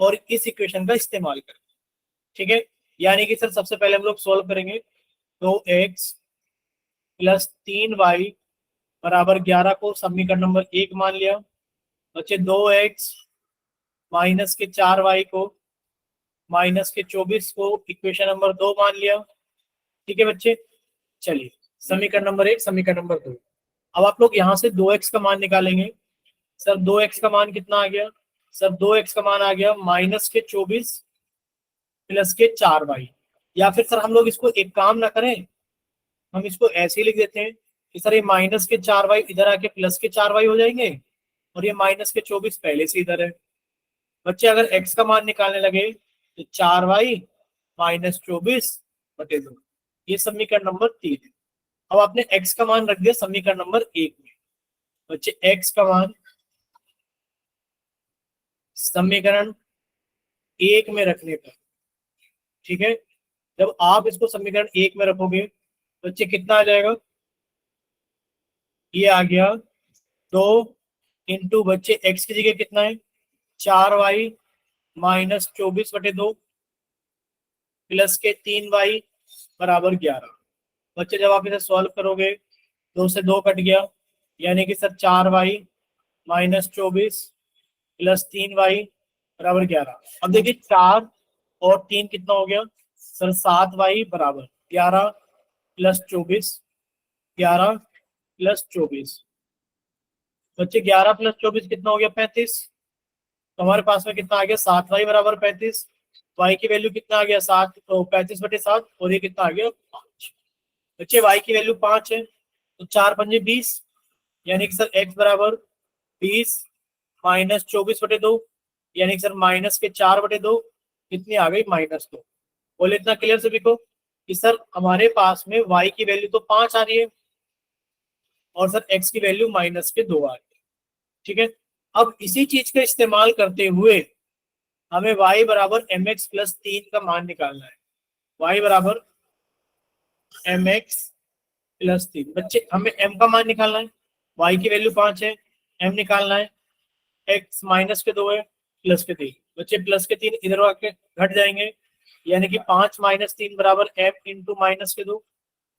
और इस इक्वेशन का इस्तेमाल करना है, ठीक है। यानी कि सर सबसे पहले हम लोग सोल्व करेंगे, 2x प्लस 3y बराबर 11 को समीकरण नंबर 1 मान लिया। बच्चे 2x माइनस के 4y को माइनस के 24 को इक्वेशन नंबर 2 मान लिया, ठीक है बच्चे। चलिए समीकरण नंबर 1, समीकरण नंबर 2। अब आप लोग यहाँ से 2x का मान निकालेंगे। सर 2x का मान कितना आ गया, सर 2x का मान आ गया माइनस के 24 प्लस के 4y। या फिर सर हम लोग इसको एक काम ना करें, हम इसको ऐसे ही लिख देते हैं कि सर ये माइनस के 4y इधर आके प्लस के 4y हो जाएंगे और ये माइनस के 24 पहले से इधर है। बच्चे अगर x का मान निकालने लगे तो 4y माइनस 24/2, ये समीकरण नंबर 3 है। अब आपने x का मान रख दिया समीकरण नंबर 1 में। बच्चे x का मान समीकरण 1 में रखने पर, ठीक है, जब आप इसको समीकरण 1 में रखोगे बच्चे कितना आ जाएगा, ये आ गया 2 इंटू बच्चे x की जगह कितना है 4y माइनस 24/2 प्लस के 3y बराबर 11। बच्चे जब आप इसे सॉल्व करोगे 2 से 2 कट गया, यानी कि sir 4y minus 24 plus 3y बराबर 11। अब देखिए 4 और 3 कितना हो गया सर 7y बराबर 11 प्लस 24, 11 प्लस 24। बच्चे 11 प्लस 24 कितना हो गया 35। तो हमारे पास में कितना आ गया 7y बराबर 35। y की वैल्यू कितना आ गया 7, तो 35/7, और ये कितना आ गया 5। बच्चे y की वैल्यू 5 है तो 4 पंजे 20, यानी कि सर x बराबर 20 माइनस 24/2, यानी कि सर माइनस के 4/2 कितनी आ गई -2। बोले इतना क्लियर सभी को कि सर हमारे पास में y की वैल्यू तो 5 आ रही है और सर x की वैल्यू -2 आ रही है, ठीक है। अब इसी चीज का इस्तेमाल करते हुए हमें y बराबर mx प्लस 3 का मान निकालना है। y बराबर mx प्लस 3। बच्चे हमें m का मान निकालना है, y की वैल्यू 5 है, m निकालना है, x माइनस के 2 है प्लस के 3। बच्चे प्लस के 3 इधर आके घट जाएंगे, यानी कि 5 माइनस 3 बराबर m इंटू माइनस के 2।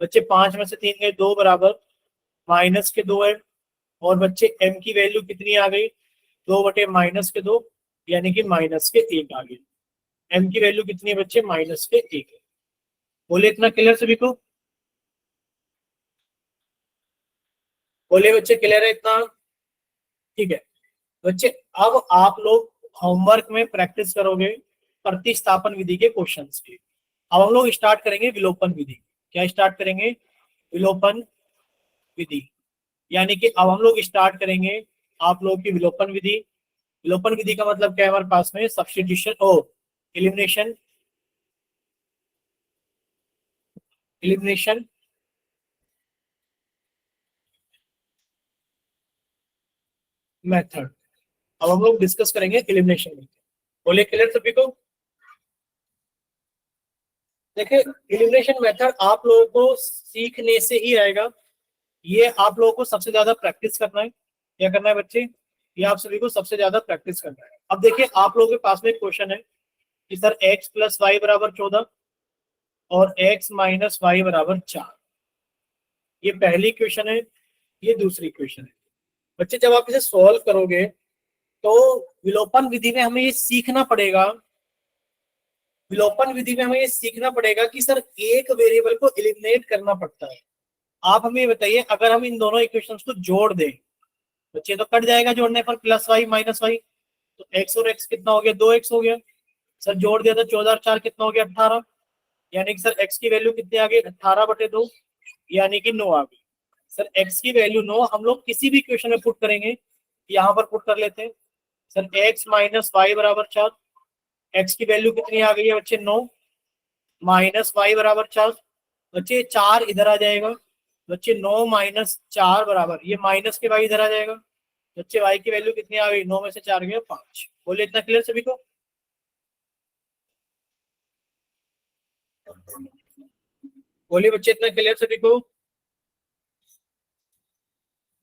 बच्चे 5 में से 3 गए 2 बराबर माइनस के 2 है, और बच्चे m की वैल्यू कितनी आ गई 2/-2, यानी कि माइनस के 1 आ गई। m की वैल्यू कितनी है बच्चे -1 है। बोले इतना क्लियर सभी को, बोले बच्चे क्लियर है इतना, ठीक है। बच्चे अब आप लोग होमवर्क में प्रैक्टिस करोगे प्रतिस्थापन विधि के क्वेश्चंस के। अब हम लोग स्टार्ट करेंगे विलोपन विधि। क्या स्टार्ट करेंगे, विलोपन विधि। यानी कि अब हम लोग स्टार्ट करेंगे आप लोग की विलोपन विधि। विलोपन विधि का मतलब क्या है हमारे पास में, सब्स्टिट्यूशन और एलिमिनेशन, एलिमिनेशन मेथड। अब हम लोग डिस्कस करेंगे एलिमिनेशन मेथड। बोलिए क्लियर सभी को। देखिए एलिमिनेशन मेथड आप लोगों को सीखने से ही आएगा, ये आप लोगों को सबसे ज्यादा प्रैक्टिस करना है। क्या करना है बच्चे, ये आप सभी को सबसे ज्यादा प्रैक्टिस करना है। अब देखिए आप लोगों के पास में एक क्वेश्चन है कि सर x प्लस वाई बराबर 14 और x माइनस वाई बराबर 4, ये पहली क्वेश्चन है, ये दूसरी क्वेश्चन है। बच्चे जब आप इसे सॉल्व करोगे तो विलोपन विधि में हमें ये सीखना पड़ेगा, विलोपन विधि में हमें ये सीखना पड़ेगा कि सर एक वेरिएबल को एलिमिनेट करना पड़ता है। आप हमें बताइए अगर हम इन दोनों इक्वेशंस को जोड़ दें बच्चे तो कट जाएगा जोड़ने पर, प्लस वाई माइनस वाई, तो x और x कितना हो गया 2x हो गया। सर जोड़ दिया था 14 और 4 कितना हो गया 18, यानी कि सर x की वैल्यू कितनी आ गई 18/2, यानी कि 9 आ गई। सर x की वैल्यू 9 हम लोग किसी भी इक्वेशन में पुट करेंगे, यहाँ पर पुट कर लेते हैं। सर x माइनस वाई बराबर 4, x की वैल्यू कितनी आ गई है बच्चे 9, माइनस वाई बराबर 4, बच्चे 4 इधर आ जाएगा, बच्चे 9 माइनस 4 बराबर, ये माइनस के वाई इधर आ जाएगा, बच्चे y की वैल्यू कितनी आ गई, 9 में से 4 गया 5। बोलिए इतना क्लियर सभी को? बोलिए बच्चे इतना क्लियर सभी को?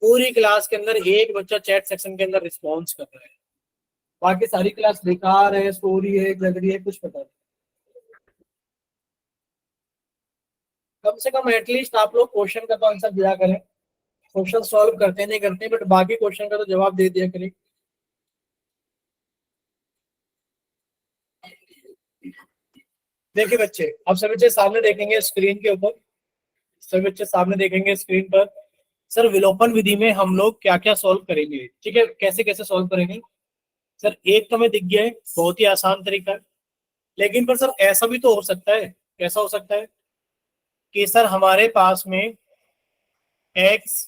पूरी क्लास के अंदर एक बच्चा चैट सेक्शन के अंदर रिस्पॉन्स कर रहा है, बाकी सारी क्लास बेकार है, स्टोरी है, लग रही है, कुछ पता नहीं। कम से कम एटलीस्ट आप लोग क्वेश्चन का तो आंसर दिया करें, क्वेश्चन सॉल्व करते नहीं करते, बट बाकी क्वेश्चन का तो जवाब दे दिया करें। देखिए बच्चे, अब सभी बच्चे सामने देखेंगे स्क्रीन के ऊपर, सभी बच्चे सामने देखेंगे स्क्रीन पर। सर विलोपन विधि में हम लोग क्या क्या सॉल्व करेंगे, ठीक है, कैसे कैसे सॉल्व करेंगे। सर एक तो हमें दिख गया है, बहुत ही आसान तरीका है, लेकिन पर सर ऐसा भी तो हो सकता है, कैसा हो सकता है कि सर हमारे पास में x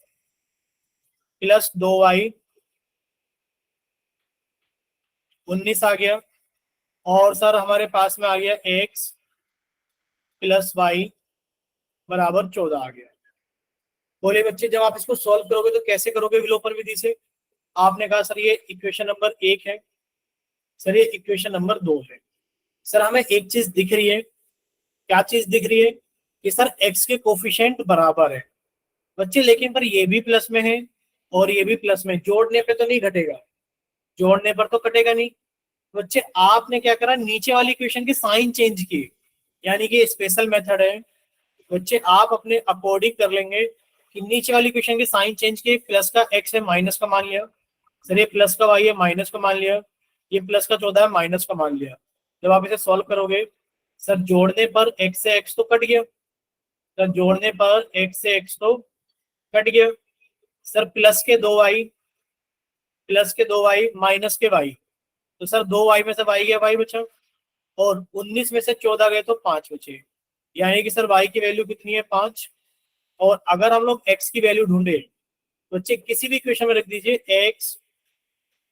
प्लस 2y 19 आ गया, और सर हमारे पास में आ गया x प्लस वाई बराबर 14 आ गया। बोले बच्चे जब आप इसको सॉल्व करोगे तो कैसे करोगे विलोपन विधि से? आपने कहा सर ये इक्वेशन नंबर 1 है, सर ये इक्वेशन नंबर 2 है। सर हमें एक चीज दिख रही है, क्या चीज दिख रही है कि सर x के कोफिशिएंट बराबर है बच्चे, लेकिन पर ये भी प्लस में है और ये भी प्लस में, जोड़ने पे तो नहीं घटेगा, जोड़ने पर तो कटेगा नहीं। बच्चे आपने क्या करा, नीचे वाली इक्वेशन की साइन चेंज की, यानी कि स्पेशल मेथड है बच्चे, आप अपने अकॉर्डिंग कर लेंगे कि नीचे वाली इक्वेशन की साइन चेंज की, प्लस का x है माइनस का मान लिया, सर ये प्लस का y है माइनस का मान लिया, ये प्लस का 14 है माइनस का मान लिया। जब आप इसे सॉल्व करोगे सर जोड़ने पर x से x तो कट गया, सर जोड़ने पर x से x तो कट गया, सर प्लस के 2y माइनस के y, तो सर 2y में से y गया y बचा, और 19 में से 14 गए तो 5 बचे, यानी कि सर y की वैल्यू कितनी है 5। और अगर हम लोग x की वैल्यू ढूंढे तो बच्चे किसी भी इक्वेशन में रख दीजिए x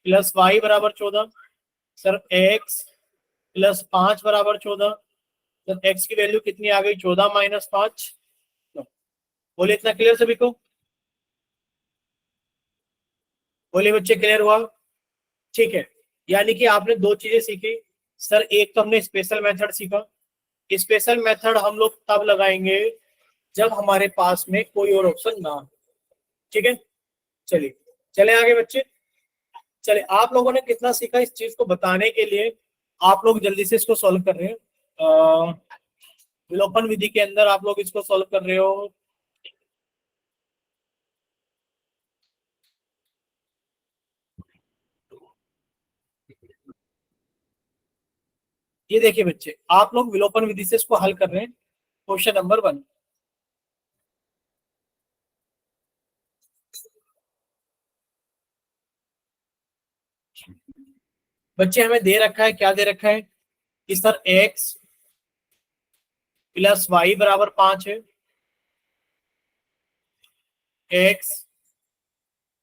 प्लस वाई बराबर 14, सर x प्लस 5 बराबर 14, सर x की वैल्यू कितनी आ गई 14 माइनस 5। बोले इतना क्लियर सभी को? बोले बच्चे क्लियर हुआ? ठीक है, यानी कि आपने दो चीजें सीखी। सर एक तो हमने स्पेशल मेथड सीखा, स्पेशल मेथड हम लोग तब लगाएंगे जब हमारे पास में कोई और ऑप्शन ना हो, ठीक है। चलिए चले आगे बच्चे, चले आप लोगों ने कितना सीखा इस चीज को बताने के लिए आप लोग जल्दी से इसको सॉल्व कर रहे हैं, विलोपन विधि के अंदर आप लोग इसको सॉल्व कर रहे हो। ये देखिए बच्चे, आप लोग विलोपन विधि से इसको हल कर रहे हैं, क्वेश्चन नंबर 1। बच्चे हमें दे रखा है, क्या दे रखा है कि सर x प्लस वाई बराबर 5 है, x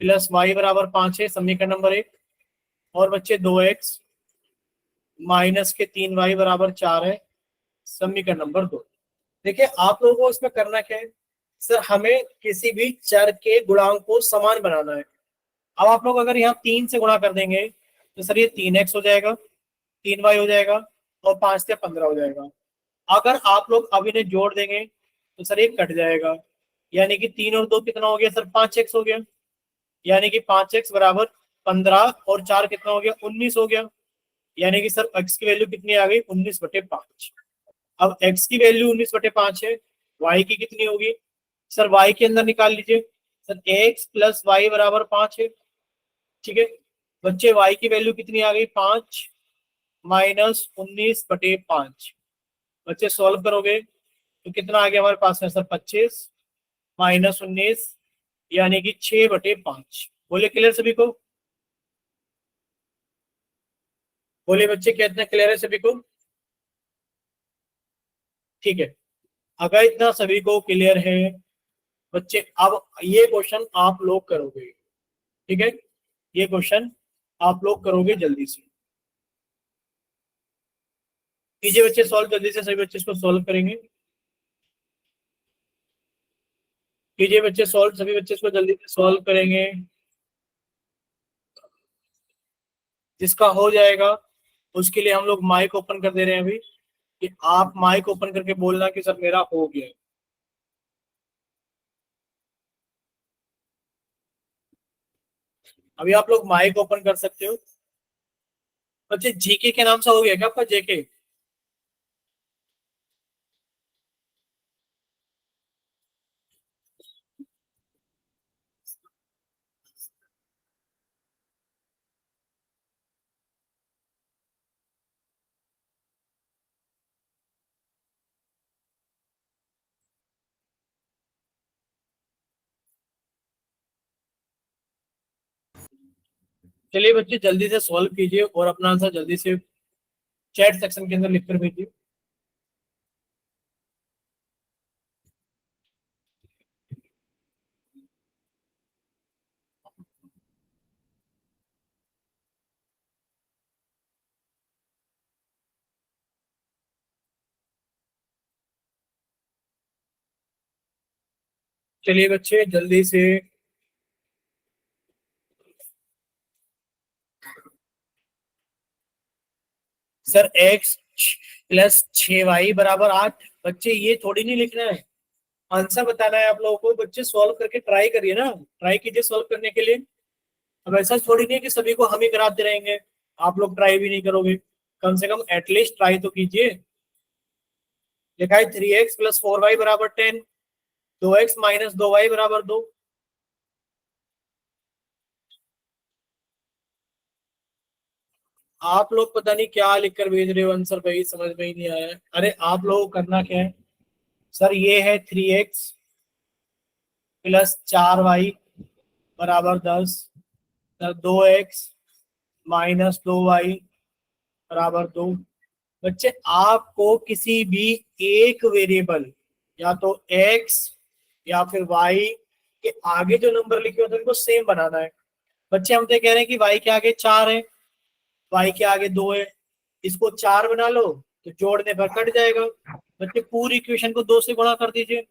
प्लस वाई बराबर 5 है समीकरण नंबर 1, और बच्चे 2x माइनस के 3y बराबर 4 है समीकरण नंबर 2। देखिए आप लोगों को इसमें करना क्या है, सर हमें किसी भी चर के गुणांक को समान बनाना है। अब आप लोग अगर यहाँ 3 से गुणा कर देंगे तो सर ये 3x हो जाएगा, 3y हो जाएगा, और 5 से 15 हो जाएगा। अगर आप लोग अब इन्हें जोड़ देंगे तो सर ये कट जाएगा, यानी कि 3 और 2 कितना हो गया सर 5x हो गया, यानी कि 5x बराबर 15, और 4 कितना हो गया 19 हो गया, यानी कि सर x की वैल्यू कितनी आ गई 19/5। अब x की वैल्यू 19/5 है, y की कितनी होगी सर, y के अंदर निकाल लीजिए, सर x प्लस वाई बराबर 5 है, ठीक है। बच्चे y की वैल्यू कितनी आ गई 5 माइनस 19/5, बच्चे सॉल्व करोगे तो कितना आ गया हमारे पास में सर 25 माइनस 19, यानी कि 6/5। बोले क्लियर सभी को? बोले बच्चे कितना क्लियर है सभी को? ठीक है, अगर इतना सभी को क्लियर है बच्चे अब ये क्वेश्चन आप लोग करोगे, ठीक है, ये क्वेश्चन आप लोग करोगे जल्दी से। कीजिए बच्चे सॉल्व जल्दी से, सभी बच्चे इसको सॉल्व करेंगे। कीजिए बच्चे सॉल्व, सभी बच्चे इसको जल्दी से सॉल्व करेंगे। जिसका हो जाएगा उसके लिए हम लोग माइक ओपन कर दे रहे हैं अभी, कि आप माइक ओपन करके बोलना कि सर मेरा हो गया है। अभी आप लोग माइक ओपन कर सकते हो। बच्चे जीके के नाम से हो गया क्या आपका, जेके? चलिए बच्चे जल्दी से सॉल्व कीजिए और अपना आंसर जल्दी से चैट सेक्शन के अंदर लिखकर भेजिए। चलिए बच्चे जल्दी से। सर एक्स प्लस 6y बराबर 8। बच्चे ये थोड़ी नहीं लिखना है, आंसर बताना है आप लोगों को। बच्चे सॉल्व करके ट्राई करिए ना, ट्राई कीजिए सॉल्व करने के लिए। अब ऐसा थोड़ी नहीं है कि सभी को हम ही कराते रहेंगे, आप लोग ट्राई भी नहीं करोगे। कम से कम एटलीस्ट ट्राई तो कीजिए। लिखा है 3x प्लस 4y बराबर 10, 2x माइनस 2y बराबर 2। आप लोग पता नहीं क्या लिखकर भेज रहे हो आंसर, भाई समझ में ही नहीं आया है। अरे आप लोगों को करना क्या है, सर ये है 3x प्लस 4y बराबर 10, सर 2x माइनस 2y बराबर 2। बच्चे आपको किसी भी एक वेरिएबल, या तो x या फिर y के आगे जो नंबर लिखे होते हैं उनको सेम बनाना है। बच्चे हम तो कह रहे हैं कि y के आगे 4 है, y के आगे 2 है, इसको 4 बना लो तो जोड़ने पर कट जाएगा। बच्चे पूरी इक्वेशन को 2 से गुणा कर दीजिए।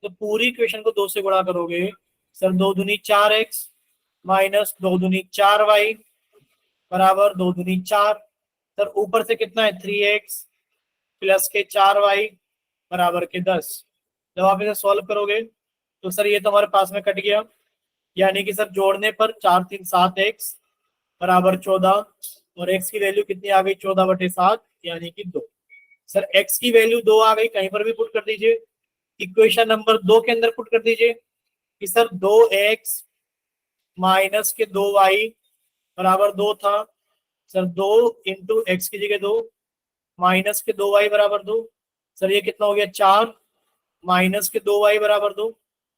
तो पूरी इक्वेशन को 2 से गुणा करोगे, सर 2 दूनी 4x माइनस 2 दूनी 4y बराबर 2 दूनी 4। सर ऊपर से कितना है 3x प्लस के 4y बराबर के 10। जब आप इसे सॉल्व करोगे तो सर ये तो हमारे पास में कट गया, यानी कि सर जोड़ने पर 4 3 7x बराबर 14, और x की वैल्यू कितनी आ गई 14/7 यानी कि 2। सर x की वैल्यू 2 आ गई, कहीं पर भी पुट कर दीजिए। इक्वेशन नंबर 2 के अंदर पुट कर दीजिए कि सर 2x माइनस के 2y बराबर 2 था। सर 2 इंटू एक्स की जगह 2 माइनस के 2y बराबर 2। सर ये कितना हो गया 4 माइनस के 2y बराबर 2।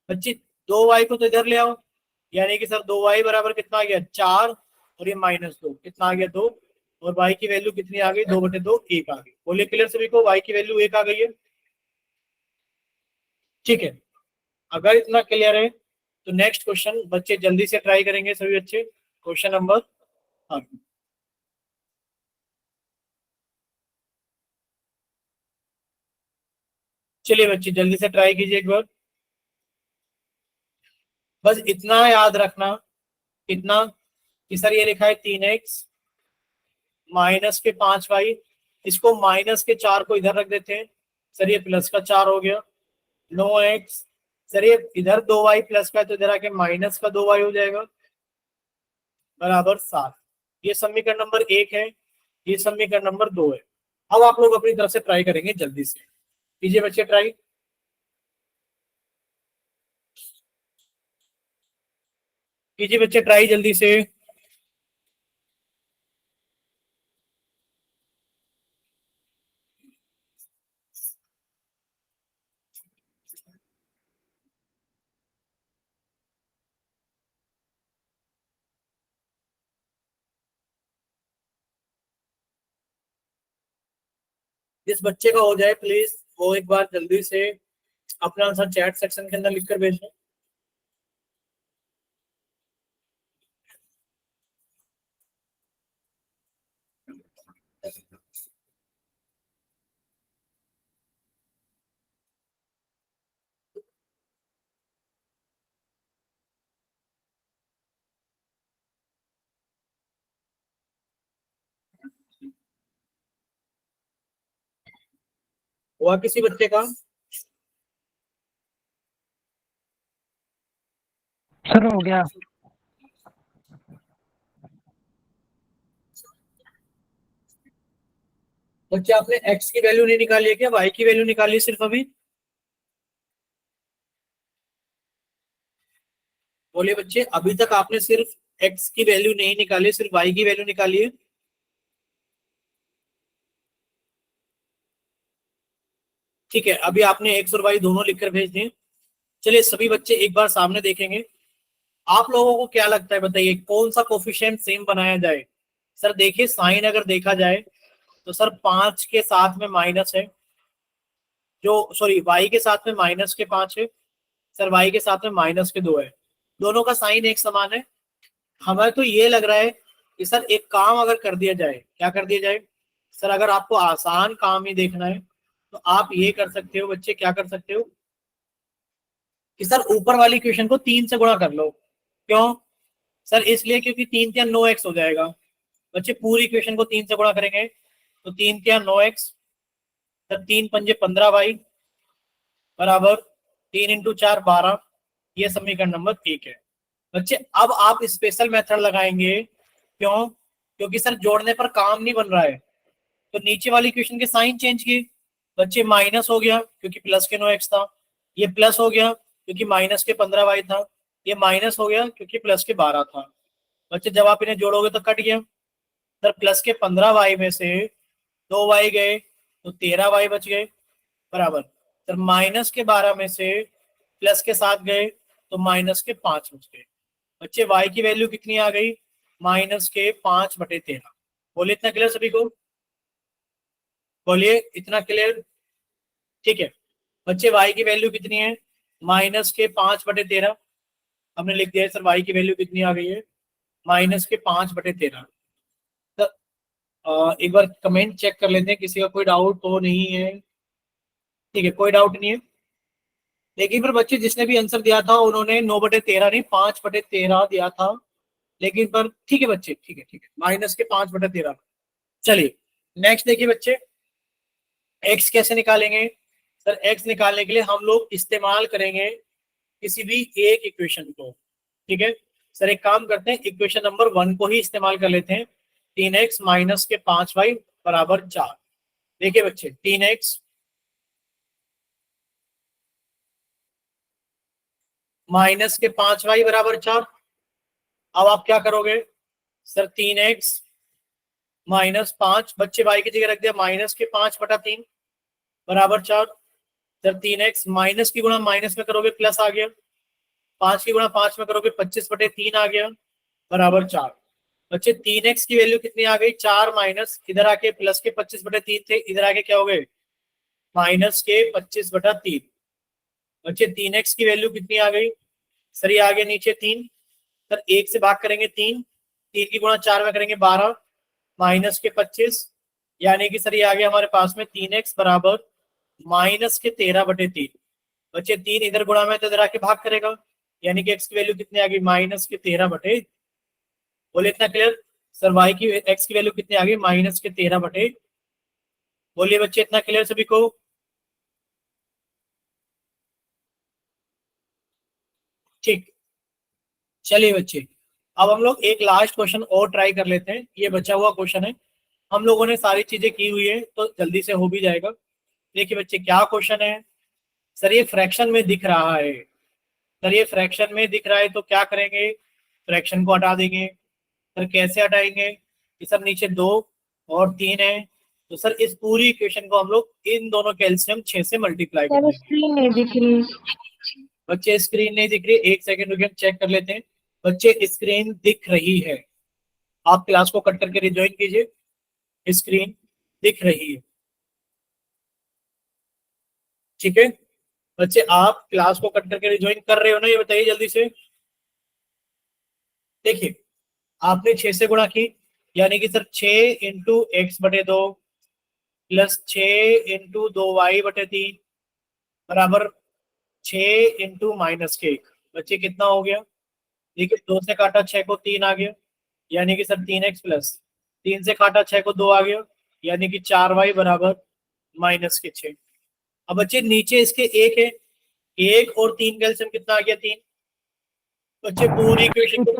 बच्चे 2y को तो इधर ले आओ, यानी कि सर 2y बराबर कितना आ गया 4, और ये -2 कितना आ गया 2, और y की वैल्यू कितनी आ गई 2/2 1 आ गई। बोलिए क्लियर सभी को, y की वैल्यू 1 आ गई है। ठीक है, अगर इतना क्लियर है तो नेक्स्ट क्वेश्चन बच्चे जल्दी से ट्राई करेंगे सभी बच्चे। क्वेश्चन नंबर, हाँ चलिए बच्चे जल्दी से ट्राई कीजिए एक बार। बस इतना याद रखना, इतना कि सर ये लिखा है 3x माइनस के 5y, इसको माइनस के 4 को इधर रख देते हैं, सर ये प्लस का 4 हो गया। 9x, सर ये इधर 2y प्लस का है तो इधर आके माइनस का 2y हो जाएगा बराबर 7। ये समीकरण नंबर 1 है, ये समीकरण नंबर 2 है। अब आप लोग अपनी तरफ से ट्राई करेंगे जल्दी से, कीजिए बच्चे ट्राई। कीजिए बच्चे ट्राई जल्दी से। जिस बच्चे का हो जाए प्लीज वो एक बार जल्दी से अपना आंसर चैट सेक्शन के अंदर लिखकर भेजें। हुआ किसी बच्चे का? सर हो गया। बच्चे आपने x की वैल्यू नहीं निकाली है क्या? y की वैल्यू निकाली है सिर्फ अभी? बोलिए बच्चे, अभी तक आपने सिर्फ x की वैल्यू नहीं निकाली, सिर्फ y की वैल्यू निकाली है। ठीक है, अभी आपने x और y दोनों लिखकर भेज दिए। चलिए सभी बच्चे एक बार सामने देखेंगे। आप लोगों को क्या लगता है, बताइए कौन सा कोफिशिएंट सेम बनाया जाए? सर देखिए, साइन अगर देखा जाए तो सर 5 के साथ में माइनस है, जो सॉरी y के साथ में माइनस के 5 है, सर y के साथ में माइनस के 2 है। दोनों का साइन एक समान है। हमें तो ये लग रहा है कि सर एक काम अगर कर दिया जाए, क्या कर दिया जाए? सर अगर आपको आसान काम ही देखना है तो आप ये कर सकते हो बच्चे, क्या कर सकते हो कि सर ऊपर वाली इक्वेशन को 3 से गुणा कर लो। क्यों? सर इसलिए क्योंकि 3 × 9 x हो जाएगा। बच्चे पूरी इक्वेशन को 3 से गुणा करेंगे तो 3 × 9 x, सर 3 × 5 = 15y बराबर 3 × 4 = 12। ये समीकरण नंबर 1 है। बच्चे अब आप स्पेशल मेथड लगाएंगे। क्यों? क्योंकि सर जोड़ने पर काम नहीं बन रहा है, तो नीचे वाली इक्वेशन के साइन चेंज किए। बच्चे माइनस हो गया क्योंकि प्लस के 9x था, ये प्लस हो गया क्योंकि माइनस के 15y था, ये माइनस हो गया क्योंकि प्लस के 12 था। बच्चे जब आप इन्हें जोड़ोगे तो कट गया। सर प्लस के 15y में से 2y गए तो 13y बच गए बराबर। सर माइनस के 12 में से प्लस के 7 गए तो माइनस के 5 बच गए। बच्चे y की वैल्यू कितनी आ गई? -5/13। बोलिए इतना क्लियर सभी को? बोलिए इतना क्लियर? ठीक है बच्चे, y की वैल्यू कितनी है? -5/13। हमने लिख दिया है सर y की वैल्यू कितनी आ गई है? -5/13। एक बार कमेंट चेक कर लेते हैं, किसी का कोई डाउट तो नहीं है? ठीक है, कोई डाउट नहीं है। लेकिन फिर बच्चे जिसने भी आंसर दिया था उन्होंने 9/13 नहीं 5/13 दिया था। लेकिन पर ठीक है बच्चे, ठीक है ठीक है, -5/13। चलिए नेक्स्ट देखिए बच्चे, एक्स कैसे निकालेंगे? सर एक्स निकालने के लिए हम लोग इस्तेमाल करेंगे किसी भी एक इक्वेशन को। ठीक है सर, एक काम करते हैं, इक्वेशन नंबर 1 को ही इस्तेमाल कर लेते हैं। 3x - 5y = 4। देखिए बच्चे, 3x - 5y = 4। अब आप क्या करोगे? सर 3x -5, बच्चे y की जगह रख दिया -5/3 = 4। सर 3x माइनस की गुणा माइनस में करोगे प्लस आ गया, 5 की गुणा 5 में करोगे 25/3 आ गया बराबर 4। बच्चे 3x की वैल्यू कितनी आ गई? 4 माइनस इधर आके प्लस के 25/3 थे, इधर आके क्या हो गए? माइनस के 25/3। बच्चे 3x की वैल्यू कितनी आ गई? सर ये आ गया नीचे 3। सर 1 से भाग करेंगे 3, 3 की गुणा 4 में करेंगे 12 माइनस के 25, यानी कि सर ये आ गया हमारे पास में 3x बराबर -13/3। बच्चे 3 इधर गुणा में तो इधर आके भाग करेगा, यानी कि x की वैल्यू कितनी आ गई? -13/। बोले इतना क्लियर? सर y की x की वैल्यू कितनी आ गई? -13/। बोलिए बच्चे इतना क्लियर सभी को? ठीक, चलिए बच्चे, अब हम लोग एक लास्ट क्वेश्चन और ट्राई कर लेते हैं। ये बचा हुआ क्वेश्चन है, हम लोगों ने सारी चीजें की हुई है तो जल्दी से हो भी जाएगा। देखिए बच्चे क्या क्वेश्चन है। सर ये फ्रैक्शन में दिख रहा है। सर ये फ्रैक्शन में दिख रहा है तो क्या करेंगे? फ्रैक्शन को हटा देंगे। सर कैसे हटाएंगे? कि सर नीचे 2 और 3 है, तो सर इस पूरी इक्वेशन को हम लोग इन दोनों के एलसीएम 6 से मल्टीप्लाई कर सर देंगे। स्क्रीन नहीं दिख रही। बच्चे स्क्रीन नहीं दिख रही, एक सेकंड रुकिए हम चेक कर लेते हैं। बच्चे स्क्रीन दिख रही है, आप क्लास को कट करके रिज्वाइन कीजिए। स्क्रीन दिख रही है, ठीक है बच्चे, आप क्लास को कट करके रिज्वाइन कर रहे हो ना? ये बताइए जल्दी से। देखिए आपने 6 से गुणा की, यानी कि सर 6 × x/2 प्लस 6 × 2y/3 बराबर 6 × बच्चे कितना हो गया? देखिए 2 से काटा 6 को 3 आ गया, यानी कि सर 3x प्लस 3 से काटा 6 को 2 आ गया, यानी कि 4y = -6। अब बच्चे नीचे इसके 1 है, 1 और 3 का एलसीएम कितना आ गया 3। बच्चे पूरी इक्वेशन को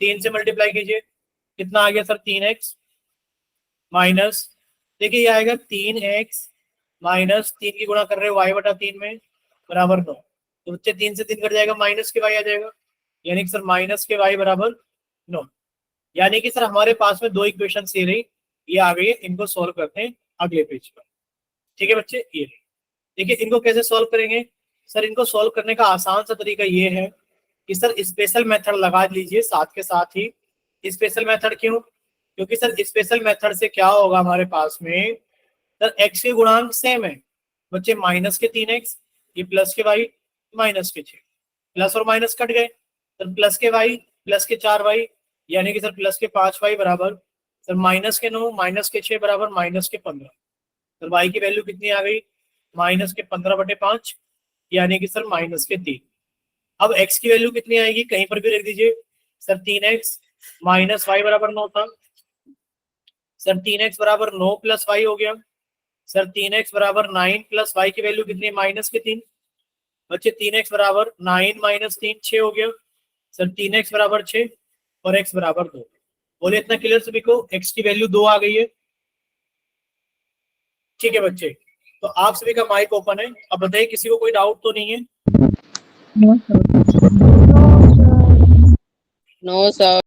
3 से मल्टीप्लाई कीजिए, कितना आ गया सर 3x माइनस, देखिए ये आएगा 3x माइनस 3 की गुणा कर रहे हो y बटा 3 में बराबर 9। तो बच्चे 3 से 3 कट जाएगा, माइनस के y आ जाएगा, यानी कि सर माइनस के y बराबर 9। यानी कि सर हमारे पास में 2 इक्वेशन ये रही, ये आ गई है, इनको सॉल्व करते हैं अगले पेज पर। ठीक है बच्चे, ये देखिए इनको कैसे सॉल्व करेंगे सर। इनको सॉल्व करने का आसान सा तरीका ये है कि सर स्पेशल मेथड लगा लीजिए साथ के साथ ही। स्पेशल मेथड क्यों? क्योंकि सर स्पेशल मेथड से क्या होगा हमारे पास में सर, x के गुणांक सेम है बच्चे, माइनस के 3x, ये प्लस के y माइनस के 6, प्लस और माइनस कट गए सर, प्लस के y प्लस के 4y, यानी कि सर प्लस के 5y बराबर सर माइनस के 9 माइनस के 6 बराबर माइनस के 15। सर y की वैल्यू कितनी आ गई, माइनस के 15/5, यानी कि सर माइनस के 3। अब x की वैल्यू कितनी आएगी, कहीं पर भी रख दीजिए सर, 3x माइनस y बराबर 9 था सर, 3x बराबर 9 प्लस y हो गया सर, 3x बराबर 9 प्लस y की वैल्यू कितनी, माइनस के 3। बच्चे 3x बराबर 9 माइनस 3 6 हो गया सर, 3x बराबर 6 और x बराबर 2। बोले इतना क्लियर सभी को, x की वैल्यू 2 आ गई है। ठीक है बच्चे, तो आप सभी का माइक ओपन है, अब बताइए किसी को कोई डाउट तो नहीं है? No sir.